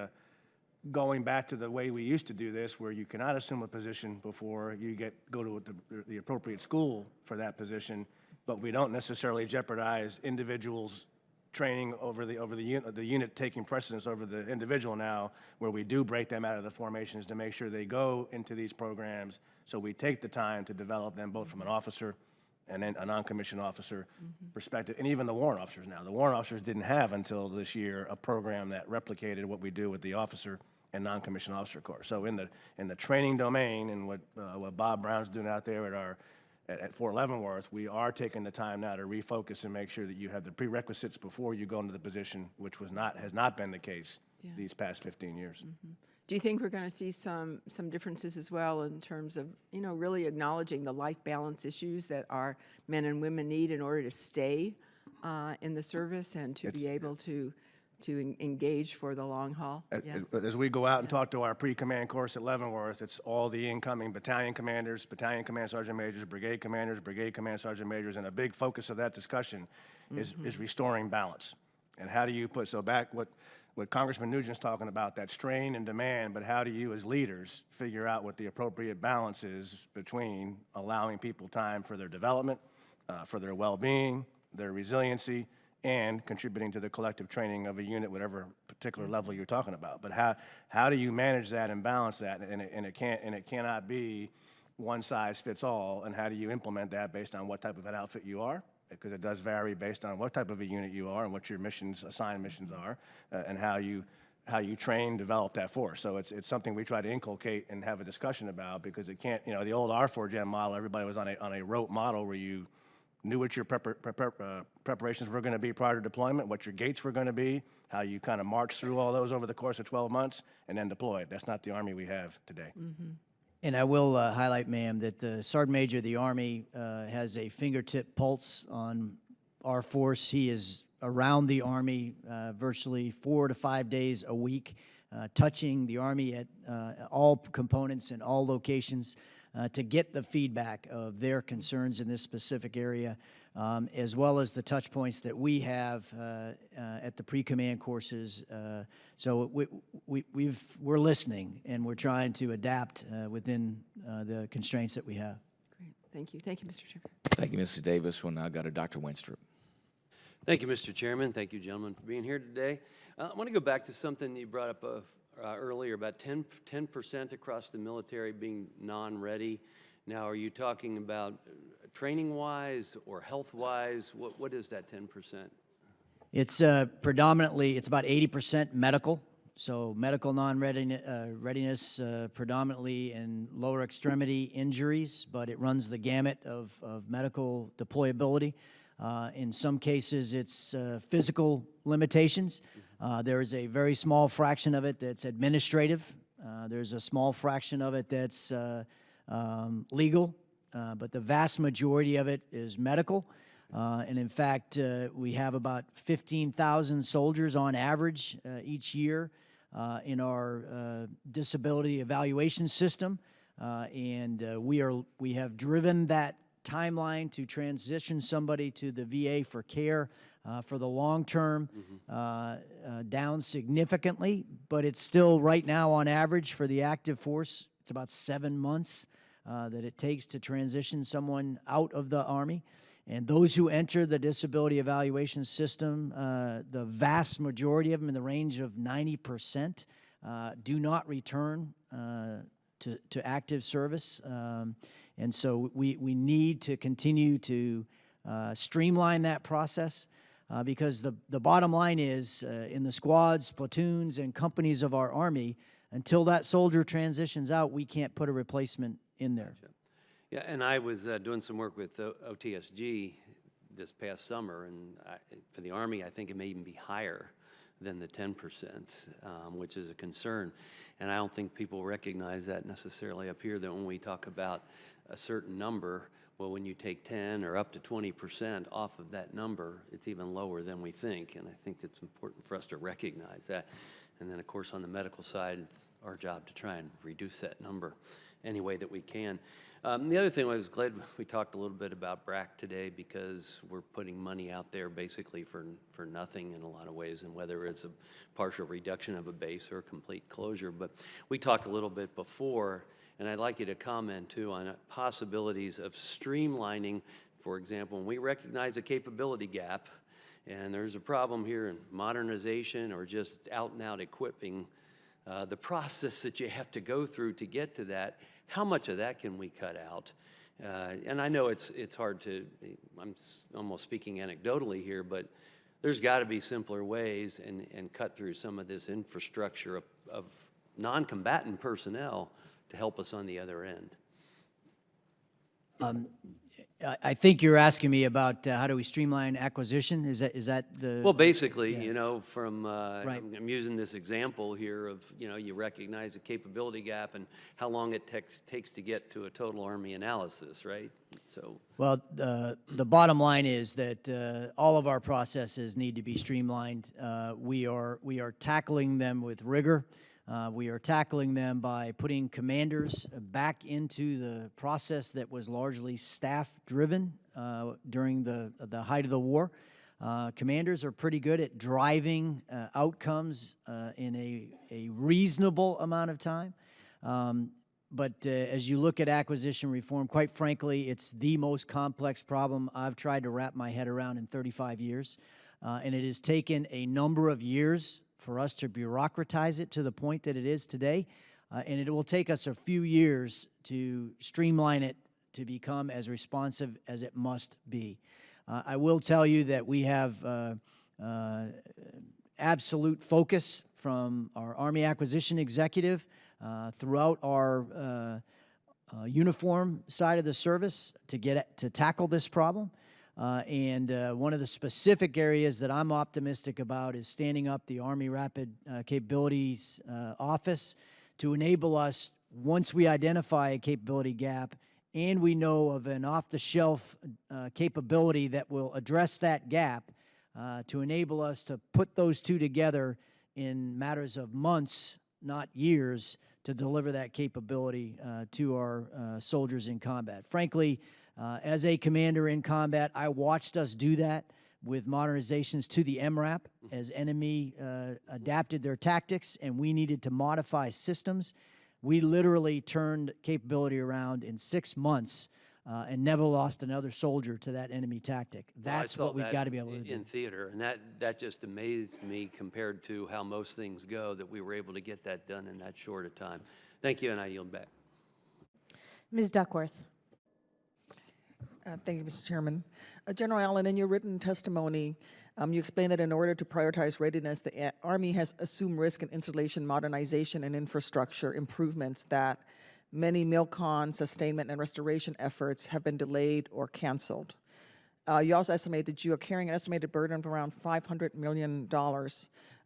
going back to the way we used to do this, where you cannot assume a position before you go to the appropriate school for that position, but we don't necessarily jeopardize individuals' training over the unit taking precedence over the individual now, where we do break them out of the formations to make sure they go into these programs. So we take the time to develop them both from an officer and then a non-commissioned officer perspective, and even the warrant officers now. The warrant officers didn't have until this year a program that replicated what we do with the officer and non-commissioned officer corps. So in the training domain and what Bob Brown's doing out there at Fort Leavenworth, we are taking the time now to refocus and make sure that you have the prerequisites before you go into the position, which has not been the case these past 15 years. Do you think we're going to see some differences as well in terms of, really acknowledging the life balance issues that our men and women need in order to stay in the service and to be able to engage for the long haul? As we go out and talk to our pre-command course at Leavenworth, it's all the incoming battalion commanders, battalion command sergeant majors, brigade commanders, brigade command sergeant majors, and a big focus of that discussion is restoring balance. And how do you so back what Congressman Nugent's talking about, that strain and demand, but how do you as leaders figure out what the appropriate balance is between allowing people time for their development, for their well-being, their resiliency, and contributing to the collective training of a unit, whatever particular level you're talking about. But how do you manage that and balance that? And it cannot be one size fits all. And how do you implement that based on what type of an outfit you are? Because it does vary based on what type of a unit you are and what your assigned missions are, and how you train, develop that force. So it's something we try to inculcate and have a discussion about, because it can't, the old R4Gen model, everybody was on a rote model where you knew what your preparations were going to be prior to deployment, what your gates were going to be, how you kind of march through all those over the course of 12 months, and then deployed. That's not the Army we have today. And I will highlight, ma'am, that the Sergeant Major of the Army has a fingertip pulse on our force. He is around the Army virtually 4 to 5 days a week, touching the Army at all components and all locations to get the feedback of their concerns in this specific area, as well as the touch points that we have at the pre-command courses. So we're listening, and we're trying to adapt within the constraints that we have. Great. Thank you. Thank you, Mr. Chairman. Thank you, Mrs. Davis. We'll now go to Dr. Winstrup. Thank you, Mr. Chairman. Thank you, gentlemen, for being here today. I want to go back to something you brought up earlier about 10% across the military being non-ready. Now, are you talking about training-wise or health-wise? What is that 10%? It's predominantly, it's about 80% medical. So medical non-readiness, predominantly in lower extremity injuries, but it runs the gamut of medical deployability. In some cases, it's physical limitations. There is a very small fraction of it that's administrative. There's a small fraction of it that's legal, but the vast majority of it is medical. And in fact, we have about 15,000 soldiers on average each year in our disability evaluation system, and we have driven that timeline to transition somebody to the VA for care for the long term down significantly, but it's still right now on average for the active force, it's about 7 months that it takes to transition someone out of the Army. And those who enter the disability evaluation system, the vast majority of them, in the range of 90%, do not return to active service. And so we need to continue to streamline that process because the bottom line is in the squads, platoons, and companies of our Army, until that soldier transitions out, we can't put a replacement in there. Gotcha. Yeah, and I was doing some work with OTSG this past summer, and for the Army, I think it may even be higher than the 10%, which is a concern. And I don't think people recognize that necessarily up here, that when we talk about a certain number, well, when you take 10 or up to 20% off of that number, it's even lower than we think. And I think it's important for us to recognize that. And then, of course, on the medical side, it's our job to try and reduce that number any way that we can. The other thing, I was glad we talked a little bit about BRAC today, because we're putting money out there basically for nothing in a lot of ways, and whether it's a partial reduction of a base or a complete closure. But we talked a little bit before, and I'd like you to comment too on possibilities of streamlining. For example, when we recognize a capability gap, and there's a problem here in modernization or just out and out equipping, the process that you have to go through to get to that, how much of that can we cut out? And I know it's hard to, I'm almost speaking anecdotally here, but there's got to be simpler ways and cut through some of this infrastructure of non-combatant personnel to help us on the other end. I think you're asking me about how do we streamline acquisition? Is that the? Well, basically, Yeah. you know, from Right. I'm using this example here of, you know, you recognize a capability gap and how long it takes to get to a total Army analysis, right? So. Well, the bottom line is that all of our processes need to be streamlined. We are tackling them with rigor. We are tackling them by putting commanders back into the process that was largely staff-driven during the height of the war. Commanders are pretty good at driving outcomes in a reasonable amount of time. But as you look at acquisition reform, quite frankly, it's the most complex problem I've tried to wrap my head around in 35 years. And it has taken a number of years for us to bureaucratize it to the point that it is today. And it will take us a few years to streamline it to become as responsive as it must be. I will tell you that we have absolute focus from our Army Acquisition Executive throughout our uniform side of the service to tackle this problem. And one of the specific areas that I'm optimistic about is standing up the Army Rapid Capabilities Office to enable us, once we identify a capability gap and we know of an off-the-shelf capability that will address that gap, to enable us to put those two together in matters of months, not years, to deliver that capability to our soldiers in combat. Frankly, as a commander in combat, I watched us do that with modernizations to the MRAP as enemy adapted their tactics and we needed to modify systems. We literally turned capability around in 6 months and never lost another soldier to that enemy tactic. Well, I That's saw what we've that got to be able to do. in theater, and that just amazed me compared to how most things go, that we were able to get that done in that short a time. Thank you, and I yield back. Ms. Duckworth. Thank you, Mr. Chairman. General Allyn, in your written testimony, you explained that in order to prioritize readiness, the Army has assumed risk in installation, modernization, and infrastructure improvements that many MILCON sustainment and restoration efforts have been delayed or canceled. You also estimate that you are carrying an estimated burden of around $500 million.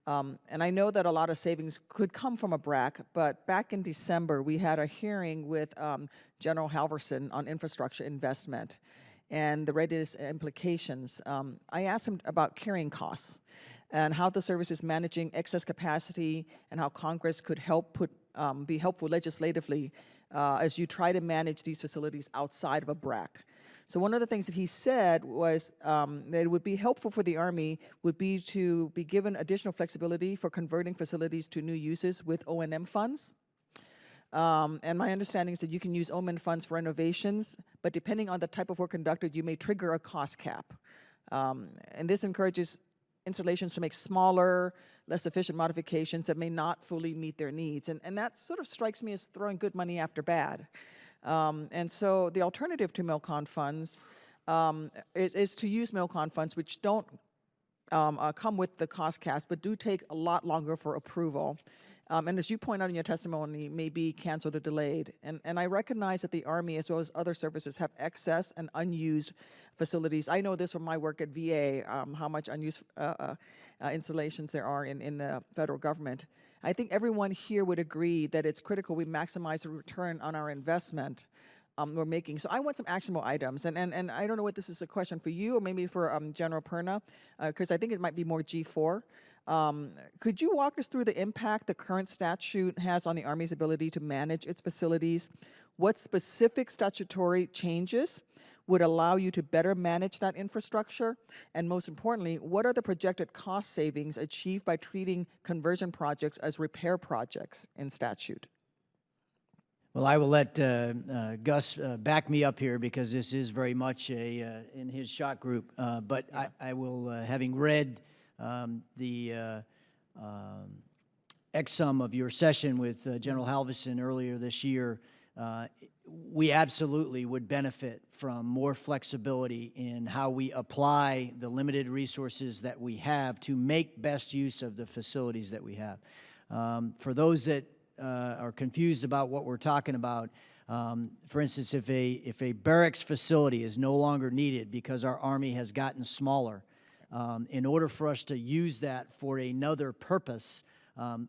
And I know that a lot of savings could come from a BRAC, but back in December, we had a hearing with General Halverson on infrastructure investment and the readiness implications. I asked him about carrying costs and how the service is managing excess capacity and how Congress could help be helpful legislatively as you try to manage these facilities outside of a BRAC. So one of the things that he said was that it would be helpful for the Army would be to be given additional flexibility for converting facilities to new uses with O&M funds. And my understanding is that you can use O&M funds for renovations, but depending on the type of work conducted, you may trigger a cost cap. And this encourages installations to make smaller, less efficient modifications that may not fully meet their needs. And that sort of strikes me as throwing good money after bad. And so the alternative to MILCON funds is to use MILCON funds, which don't come with the cost caps, but do take a lot longer for approval. And as you point out in your testimony, may be canceled or delayed. And I recognize that the Army, as well as other services, have excess and unused facilities. I know this from my work at VA, how much unused installations there are in the federal government. I think everyone here would agree that it's critical we maximize the return on our investment we're making. So I want some actionable items. And I don't know what this is a question for you or maybe for General Perna, because I think it might be more G4. Could you walk us through the impact the current statute has on the Army's ability to manage its facilities? What specific statutory changes would allow you to better manage that infrastructure? And most importantly, what are the projected cost savings achieved by treating conversion projects as repair projects in statute? Well, I will let Gus back me up here because this is very much in his shot group. But yeah. I will, having read the exsum of your session with General Halverson earlier this year, we absolutely would benefit from more flexibility in how we apply the limited resources that we have to make best use of the facilities that we have. For those that are confused about what we're talking about, for instance, if a barracks facility is no longer needed because our Army has gotten smaller, in order for us to use that for another purpose,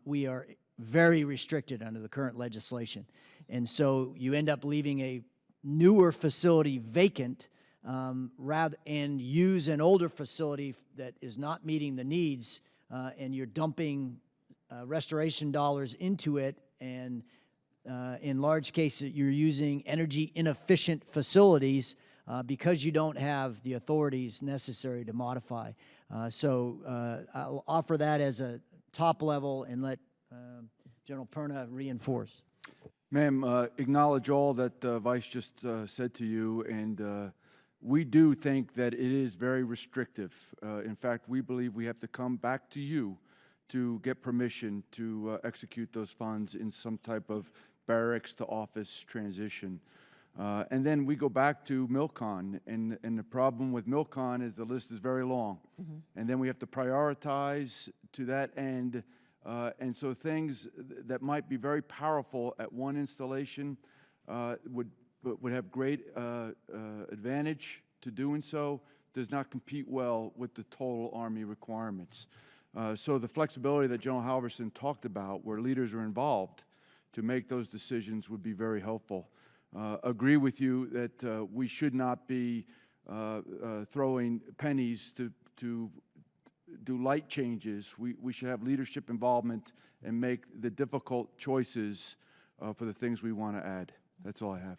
we are very restricted under the current legislation. And so you end up leaving a newer facility vacant and use an older facility that is not meeting the needs, and you're dumping restoration dollars into it, and in large cases you're using energy inefficient facilities because you don't have the authorities necessary to modify. So I'll offer that as a top level and let General Perna reinforce. Ma'am, acknowledge all that Vice just said to you, and we do think that it is very restrictive. In fact, we believe we have to come back to you to get permission to execute those funds in some type of barracks to office transition. And then we go back to MILCON, and the problem with MILCON is the list is very long. Mm-hmm. And then we have to prioritize to that end. And so things that might be very powerful at one installation would have great advantage to doing so, does not compete well with the total Army requirements. So the flexibility that General Halverson talked about, where leaders are involved to make those decisions, would be very helpful. Agree with you that we should not be throwing pennies to do light changes. We should have leadership involvement and make the difficult choices for the things we want to add. That's all I have.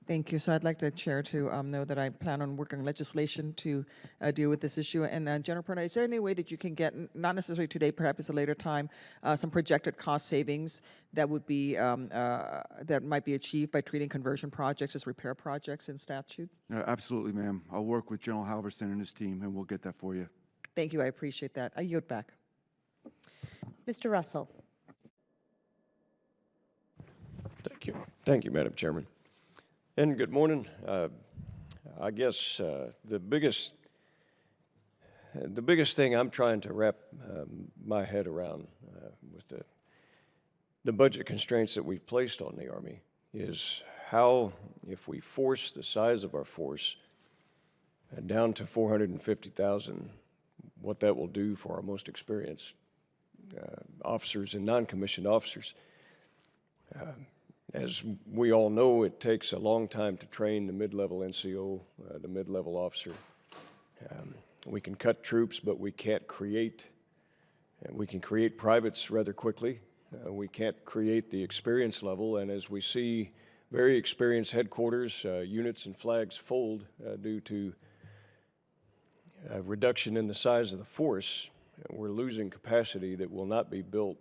Thank you. So I'd like the chair to know that I plan on working on legislation to deal with this issue. And General Perna, is there any way that you can get, not necessarily today, perhaps at a later time, some projected cost savings that would be that might be achieved by treating conversion projects as repair projects in statutes? Absolutely, ma'am. I'll work with General Halverson and his team, and we'll get that for you. Thank you. I appreciate that. I yield back. Mr. Russell. Thank you. Thank you, Madam Chairman. And good morning. I guess the biggest thing I'm trying to wrap my head around with the budget constraints that we've placed on the Army is how, if we force the size of our force down to 450,000, what that will do for our most experienced officers and non-commissioned officers. As we all know, it takes a long time to train the mid-level NCO, the mid-level officer. We can cut troops, but we can't create. We can create privates rather quickly. We can't create the experience level, and as we see very experienced headquarters, units and flags fold due to a reduction in the size of the force, we're losing capacity that will not be built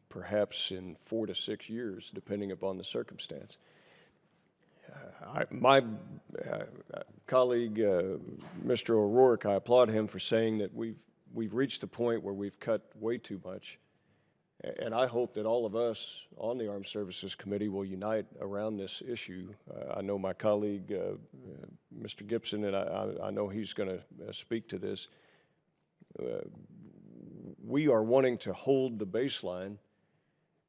perhaps in 4 to 6 years, depending upon the circumstance. My colleague, Mr. O'Rourke, I applaud him for saying that we've reached the point where we've cut way too much. And I hope that all of us on the Armed Services Committee will unite around this issue. I know my colleague, Mr. Gibson, and I know he's going to speak to this. We are wanting to hold the baseline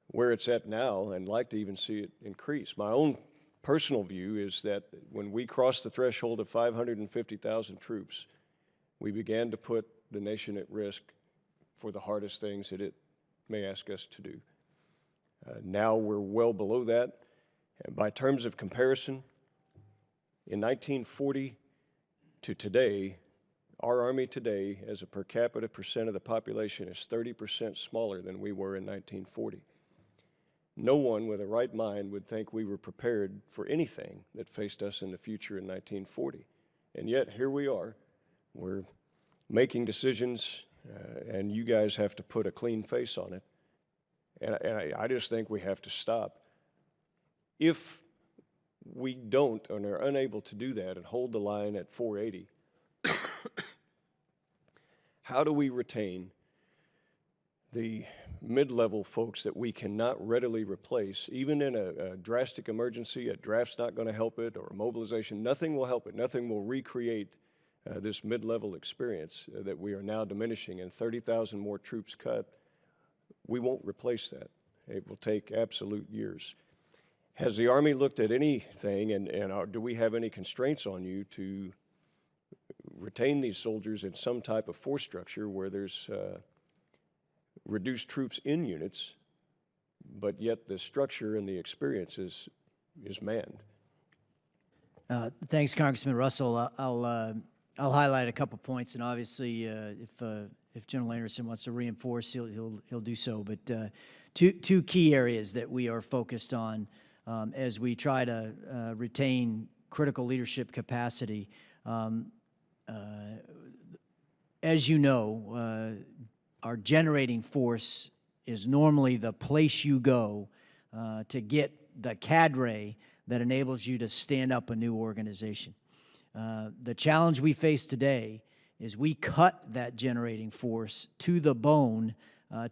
where it's at now and like to even see it increase. My own personal view is that when we crossed the threshold of 550,000 troops, we began to put the nation at risk for the hardest things that it may ask us to do. Now we're well below that. And by terms of comparison, in 1940 to today, our Army today, as a per capita percent of the population, is 30% smaller than we were in 1940. No one with a right mind would think we were prepared for anything that faced us in the future in 1940. And yet, here we are. We're making decisions, and you guys have to put a clean face on it. And I just think we have to stop. If we don't and are unable to do that and hold the line at 480, how do we retain the mid-level folks that we cannot readily replace, even in a drastic emergency? A draft's not going to help it, or a mobilization. Nothing will help it. Nothing will recreate this mid-level experience that we are now diminishing. And 30,000 more troops cut, we won't replace that. It will take absolute years. Has the Army looked at anything, and do we have any constraints on you to retain these soldiers in some type of force structure where there's reduced troops in units, but yet the structure and the experience is manned? Thanks, Congressman Russell. I'll highlight a couple points, and obviously, if General Anderson wants to reinforce, he'll do so. But two key areas that we are focused on as we try to retain critical leadership capacity. As you know, our generating force is normally the place you go to get the cadre that enables you to stand up a new organization. The challenge we face today is we cut that generating force to the bone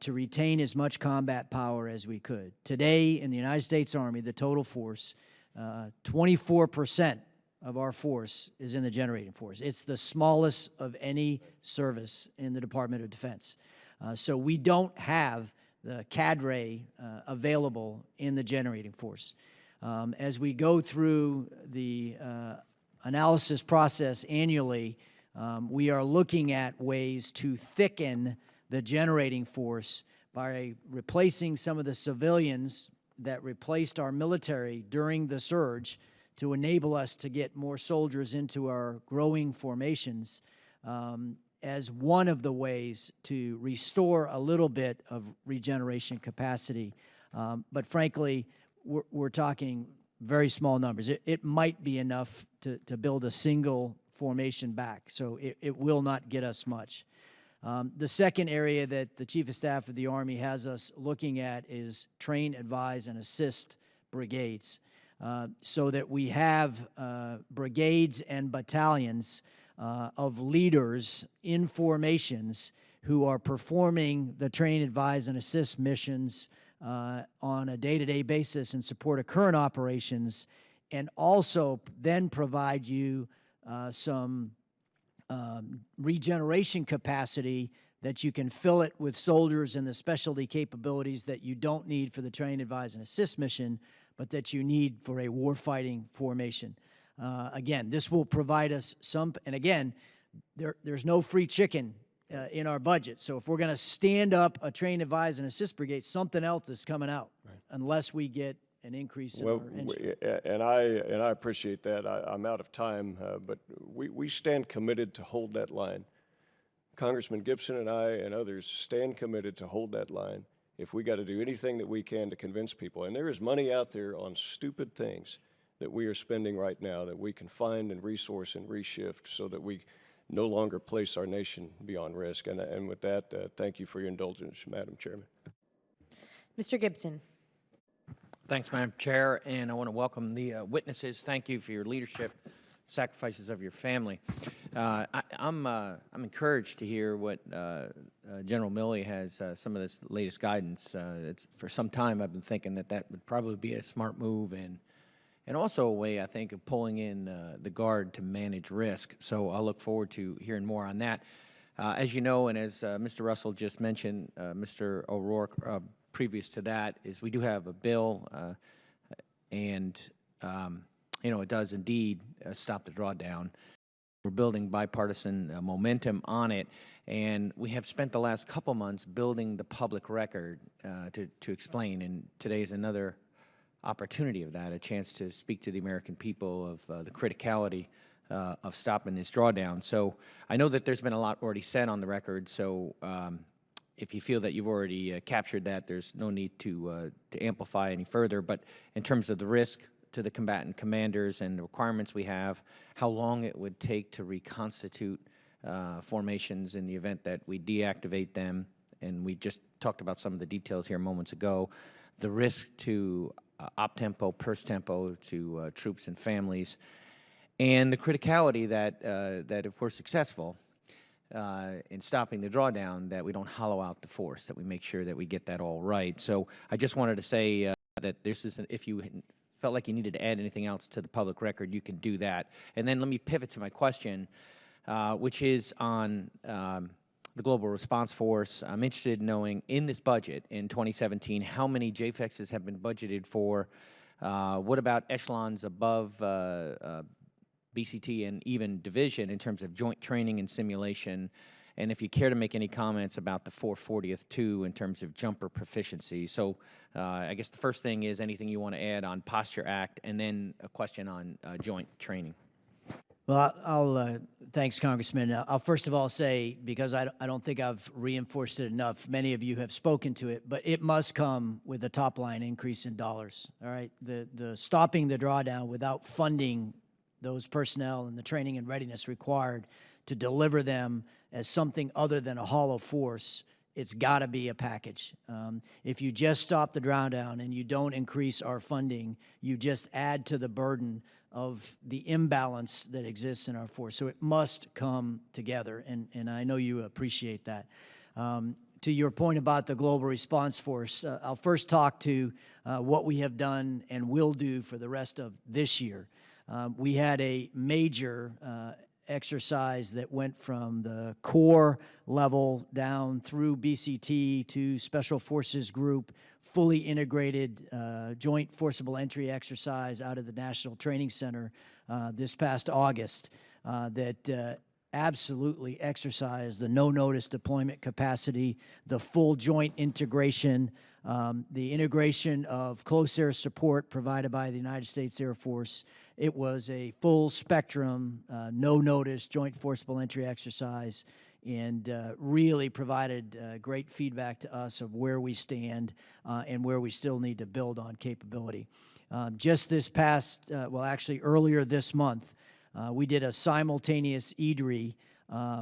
to retain as much combat power as we could. Today, in the United States Army, the total force, 24% of our force is in the generating force. It's the smallest of any service in the Department of Defense. So we don't have the cadre available in the generating force. As we go through the analysis process annually, we are looking at ways to thicken the generating force by replacing some of the civilians that replaced our military during the surge to enable us to get more soldiers into our growing formations as one of the ways to restore a little bit of regeneration capacity. But frankly, we're talking very small numbers. It might be enough to build a single formation back, so it will not get us much. The second area that the Chief of Staff of the Army has us looking at is train, advise, and assist brigades, so that we have brigades and battalions of leaders in formations who are performing the train, advise, and assist missions on a day-to-day basis in support of current operations, and also then provide you some regeneration capacity that you can fill it with soldiers and the specialty capabilities that you don't need for the train, advise, and assist mission, but that you need for a warfighting formation. Again, this will provide us some, and again, there's no free chicken in our budget. So if we're going to stand up a train, advise, and assist brigade, something else is coming out, unless we get an increase in our instrument. And I appreciate that. I'm out of time, but we stand committed to hold that line. Congressman Gibson and I and others stand committed to hold that line. If we got to do anything that we can to convince people, and there is money out there on stupid things that we are spending right now that we can find and resource and reshift so that we no longer place our nation beyond risk. And with that, thank you for your indulgence, Madam Chairman. Mr. Gibson. Thanks, Madam Chair, and I want to welcome the witnesses. Thank you for your leadership, sacrifices of your family. I'm encouraged to hear what General Milley has, some of this latest guidance. It's for some time I've been thinking that would probably be a smart move and also a way, I think, of pulling in the Guard to manage risk. So I'll look forward to hearing more on that. As you know, and as Mr. Russell just mentioned, Mr. O'Rourke, previous to that, is we do have a bill, and you know, it does indeed stop the drawdown. We're building bipartisan momentum on it, and we have spent the last couple months building the public record to explain, and today is another opportunity of that, a chance to speak to the American people of the criticality of stopping this drawdown. So I know that there's been a lot already said on the record, so if you feel that you've already captured that, there's no need to amplify any further. But in terms of the risk to the combatant commanders and the requirements we have, how long it would take to reconstitute formations in the event that we deactivate them, and we just talked about some of the details here moments ago, the risk to op-tempo, pers-tempo, to troops and families, and the criticality that if we're successful in stopping the drawdown, that we don't hollow out the force, that we make sure that we get that all right. So I just wanted to say that this is, if you felt like you needed to add anything else to the public record, you can do that. And then let me pivot to my question, which is on the Global Response Force. I'm interested in knowing, in this budget in 2017, how many JFEXs have been budgeted for? What about echelons above BCT and even division in terms of joint training and simulation? And if you care to make any comments about the 440th too in terms of jumper proficiency. So I guess the first thing is anything you want to add on Posture Act, and then a question on joint training. Well, thanks, Congressman. I'll first of all say, because I don't think I've reinforced it enough, many of you have spoken to it, but it must come with a top-line increase in dollars, all right? The stopping the drawdown without funding those personnel and the training and readiness required to deliver them as something other than a hollow force, it's got to be a package. If you just stop the drawdown and you don't increase our funding, you just add to the burden of the imbalance that exists in our force. So it must come together, and I know you appreciate that. To your point about the Global Response Force, I'll first talk to what we have done and will do for the rest of this year. We had a major exercise that went from the core level down through BCT to Special Forces Group, fully integrated joint forcible entry exercise out of the National Training Center this past August that absolutely exercised the no-notice deployment capacity, the full joint integration, the integration of close air support provided by the United States Air Force. It was a full spectrum, no-notice joint forcible entry exercise, and really provided great feedback to us of where we stand and where we still need to build on capability. Just this past, actually earlier this month, we did a simultaneous EDRI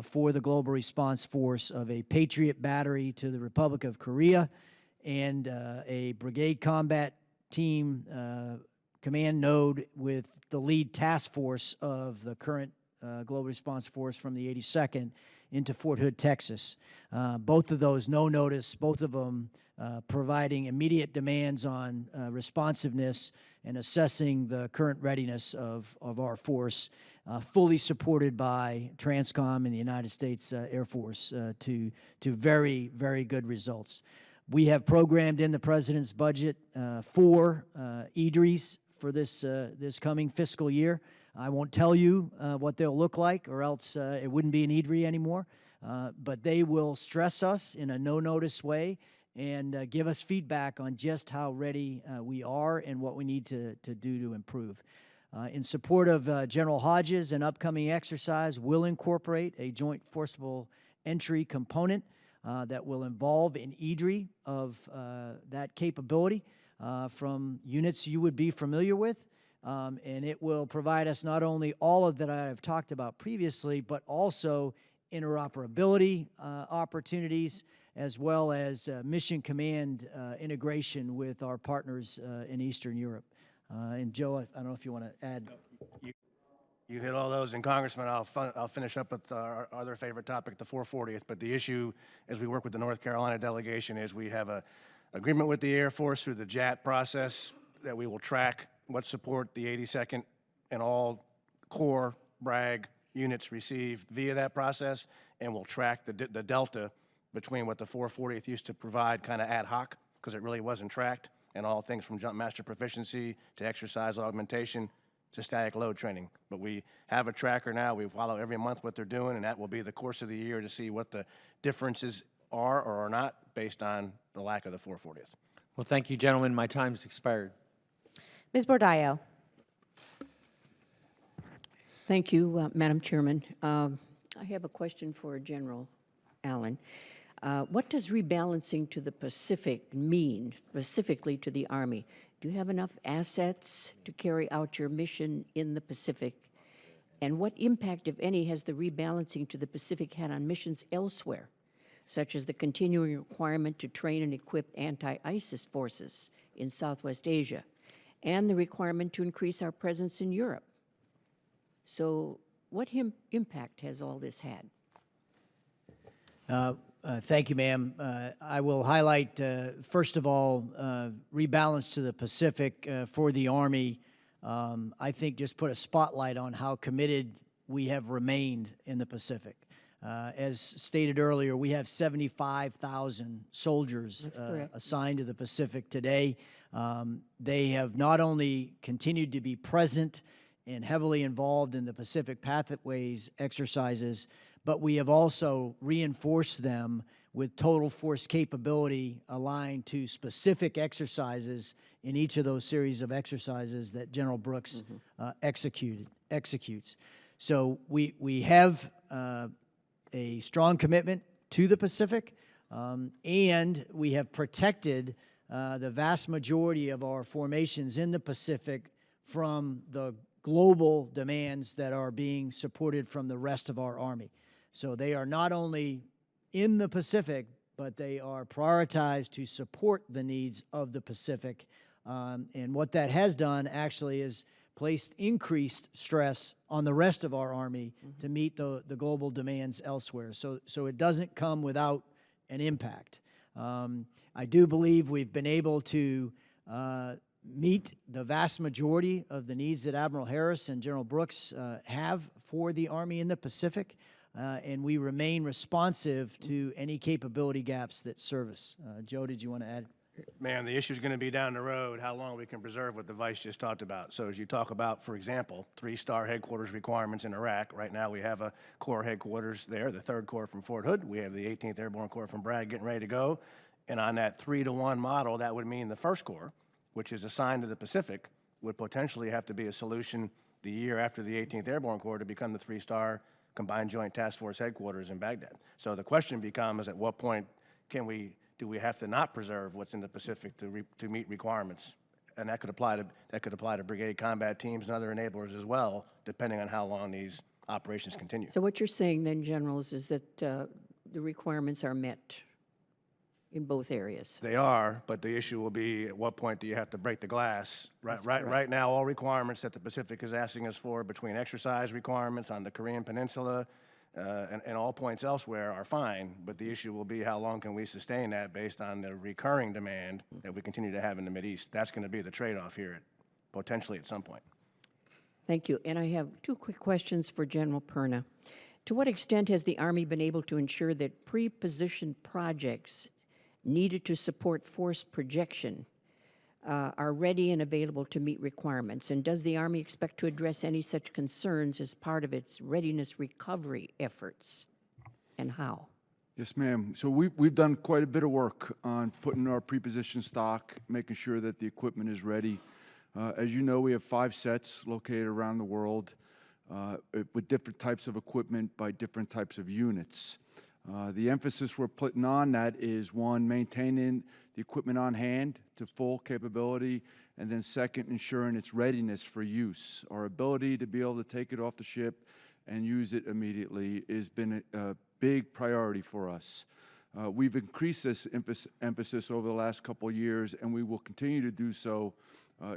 for the Global Response Force of a Patriot battery to the Republic of Korea and a brigade combat team command node with the lead task force of the current Global Response Force from the 82nd into Fort Hood, Texas. Both of those, no notice, both of them providing immediate demands on responsiveness and assessing the current readiness of our force, fully supported by Transcom and the United States Air Force to very, very good results. We have programmed in the President's budget 4 EDRIs for this coming fiscal year. I won't tell you what they'll look like, or else it wouldn't be an EDRI anymore, but they will stress us in a no-notice way and give us feedback on just how ready we are and what we need to do to improve. In support of General Hodges, an upcoming exercise will incorporate a joint forcible entry component that will involve an EDRI of that capability from units you would be familiar with. And it will provide us not only all of that I have talked about previously, but also interoperability opportunities, as well as mission command integration with our partners in Eastern Europe. And Joe, I don't know if you want to add. You hit all those, and Congressman, I'll finish up with our other favorite topic, the 440th. But the issue, as we work with the North Carolina delegation, is we have a agreement with the Air Force through the JAT process that we will track what support the 82nd and all core bragg units receive via that process, and we'll track the delta between what the 440th used to provide kind of ad hoc, because it really wasn't tracked, and all things from jump master proficiency to exercise augmentation to static load training. But we have a tracker now. We follow every month what they're doing, and that will be the course of the year to see what the differences are or are not based on the lack of the 440th. Well, thank you, gentlemen. My time's expired. Ms. Bordallo. Thank you, Madam Chairman. I have a question for General Allyn. What does rebalancing to the Pacific mean, specifically to the Army? Do you have enough assets to carry out your mission in the Pacific? And what impact, if any, has the rebalancing to the Pacific had on missions elsewhere, such as the continuing requirement to train and equip anti-ISIS forces in Southwest Asia, and the requirement to increase our presence in Europe? So what impact has all this had? Thank you, ma'am. I will highlight, first of all, rebalance to the Pacific for the Army. I think just put a spotlight on how committed we have remained in the Pacific. As stated earlier, we have 75,000 soldiers assigned to the Pacific today. They have not only continued to be present and heavily involved in the Pacific Pathways exercises, but we have also reinforced them with total force capability aligned to specific exercises in each of those series of exercises that General Brooks executes. So we have a strong commitment to the Pacific, and we have protected the vast majority of our formations in the Pacific from the global demands that are being supported from the rest of our Army. So they are not only in the Pacific, but they are prioritized to support the needs of the Pacific. And what that has done actually is placed increased stress on the rest of our Army to meet the global demands elsewhere. So it doesn't come without an impact. I do believe we've been able to meet the vast majority of the needs that Admiral Harris and General Brooks have for the Army in the Pacific, and we remain responsive to any capability gaps that service. Joe, did you want to add? Man, the issue is going to be down the road how long we can preserve what the Vice just talked about. So as you talk about, for example, 3-star headquarters requirements in Iraq, right now we have a Corps headquarters there, the 3rd Corps from Fort Hood. We have the 18th Airborne Corps from Bragg getting ready to go. And on that 3-to-1 model, that would mean the 1st Corps, which is assigned to the Pacific, would potentially have to be a solution the year after the 18th Airborne Corps to become the 3-star Combined Joint Task Force headquarters in Baghdad. So the question becomes, at what point do we have to not preserve what's in the Pacific to meet requirements and that could apply to brigade combat teams and other enablers as well, depending on how long these operations continue. So what you're saying then, generals, is that the requirements are met in both areas? They are, but the issue will be at what point do you have to break the glass? Right now, all requirements that the Pacific is asking us for between exercise requirements on the Korean Peninsula and all points elsewhere are fine, but the issue will be how long can we sustain that based on the recurring demand that we continue to have in the Mideast. That's going to be the trade-off here, potentially at some point. Thank you. And I have two quick questions for General Perna. To what extent has the Army been able to ensure that pre-positioned projects needed to support force projection are ready and available to meet requirements? And does the Army expect to address any such concerns as part of its readiness recovery efforts, and how? Yes, ma'am. So we've done quite a bit of work on putting our pre-positioned stock, making sure that the equipment is ready. As you know, we have 5 sets located around the world with different types of equipment by different types of units. The emphasis we're putting on that is, one, maintaining the equipment on hand to full capability, and then second, ensuring its readiness for use. Our ability to be able to take it off the ship and use it immediately has been a big priority for us. We've increased this emphasis over the last couple of years, and we will continue to do so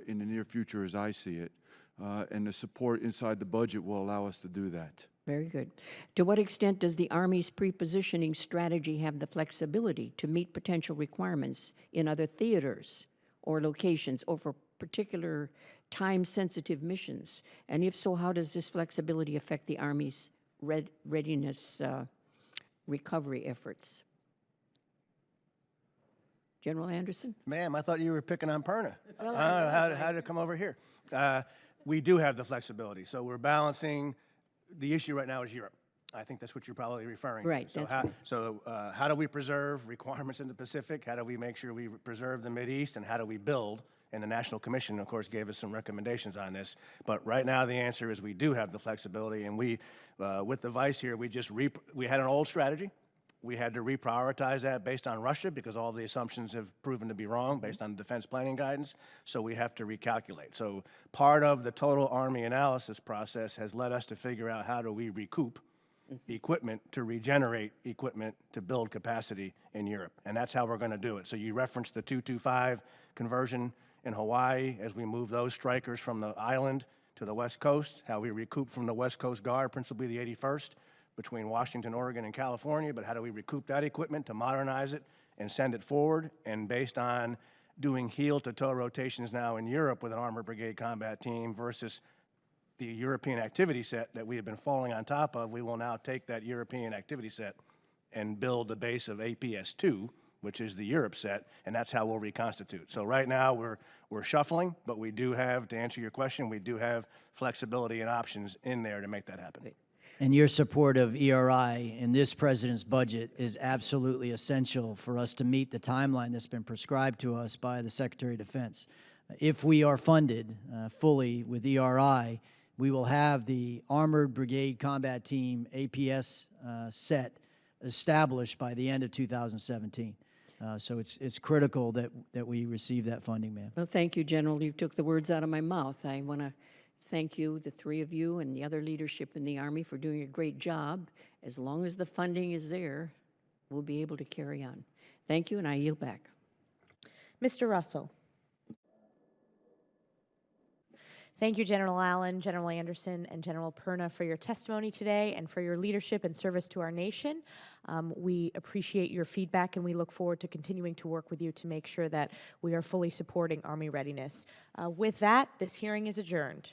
in the near future as I see it. And the support inside the budget will allow us to do that. Very good. To what extent does the Army's pre-positioning strategy have the flexibility to meet potential requirements in other theaters or locations or for particular time-sensitive missions? And if so, how does this flexibility affect the Army's readiness recovery efforts? General Anderson? Ma'am, I thought you were picking on Perna. How did it come over here? We do have the flexibility, so we're balancing. The issue right now is Europe. I think that's what you're probably referring to. Right, So how do we preserve requirements in the Pacific? How do we make sure we preserve the Mideast? And how do we build? And the National Commission, of course, gave us some recommendations on this. But right now, the answer is we do have the flexibility. And we, with the vice here, we had an old strategy. We had to reprioritize that based on Russia because all the assumptions have proven to be wrong based on defense planning guidance. So we have to recalculate. So part of the total Army analysis process has led us to figure out how do we recoup equipment to regenerate equipment to build capacity in Europe. And that's how we're going to do it. So you referenced the 225 conversion in Hawaii as we move those strikers from the island to the West Coast, how we recoup from the West Coast Guard, principally the 81st, between Washington, Oregon, and California, but how do we recoup that equipment to modernize it and send it forward? And based on doing heel-to-toe rotations now in Europe with an Armored Brigade Combat Team versus the European activity set that we have been falling on top of, we will now take that European activity set and build the base of APS-2, which is the Europe set, and that's how we'll reconstitute. So right now we're shuffling, but we do have, to answer your question, we do have flexibility and options in there to make that happen. And your support of ERI in this president's budget is absolutely essential for us to meet the timeline that's been prescribed to us by the Secretary of Defense. If we are funded fully with ERI, we will have the Armored Brigade Combat Team APS set established by the end of 2017. So it's critical that we receive that funding, ma'am. Well, thank you, General. You took the words out of my mouth. I want to thank you, the 3 of you, and the other leadership in the Army for doing a great job. As long as the funding is there, we'll be able to carry on. Thank you, and I yield back. Mr. Russell. Thank you, General Allyn, General Anderson, and General Perna for your testimony today and for your leadership and service to our nation. We appreciate your feedback, and we look forward to continuing to work with you to make sure that we are fully supporting Army readiness. With that, this hearing is adjourned.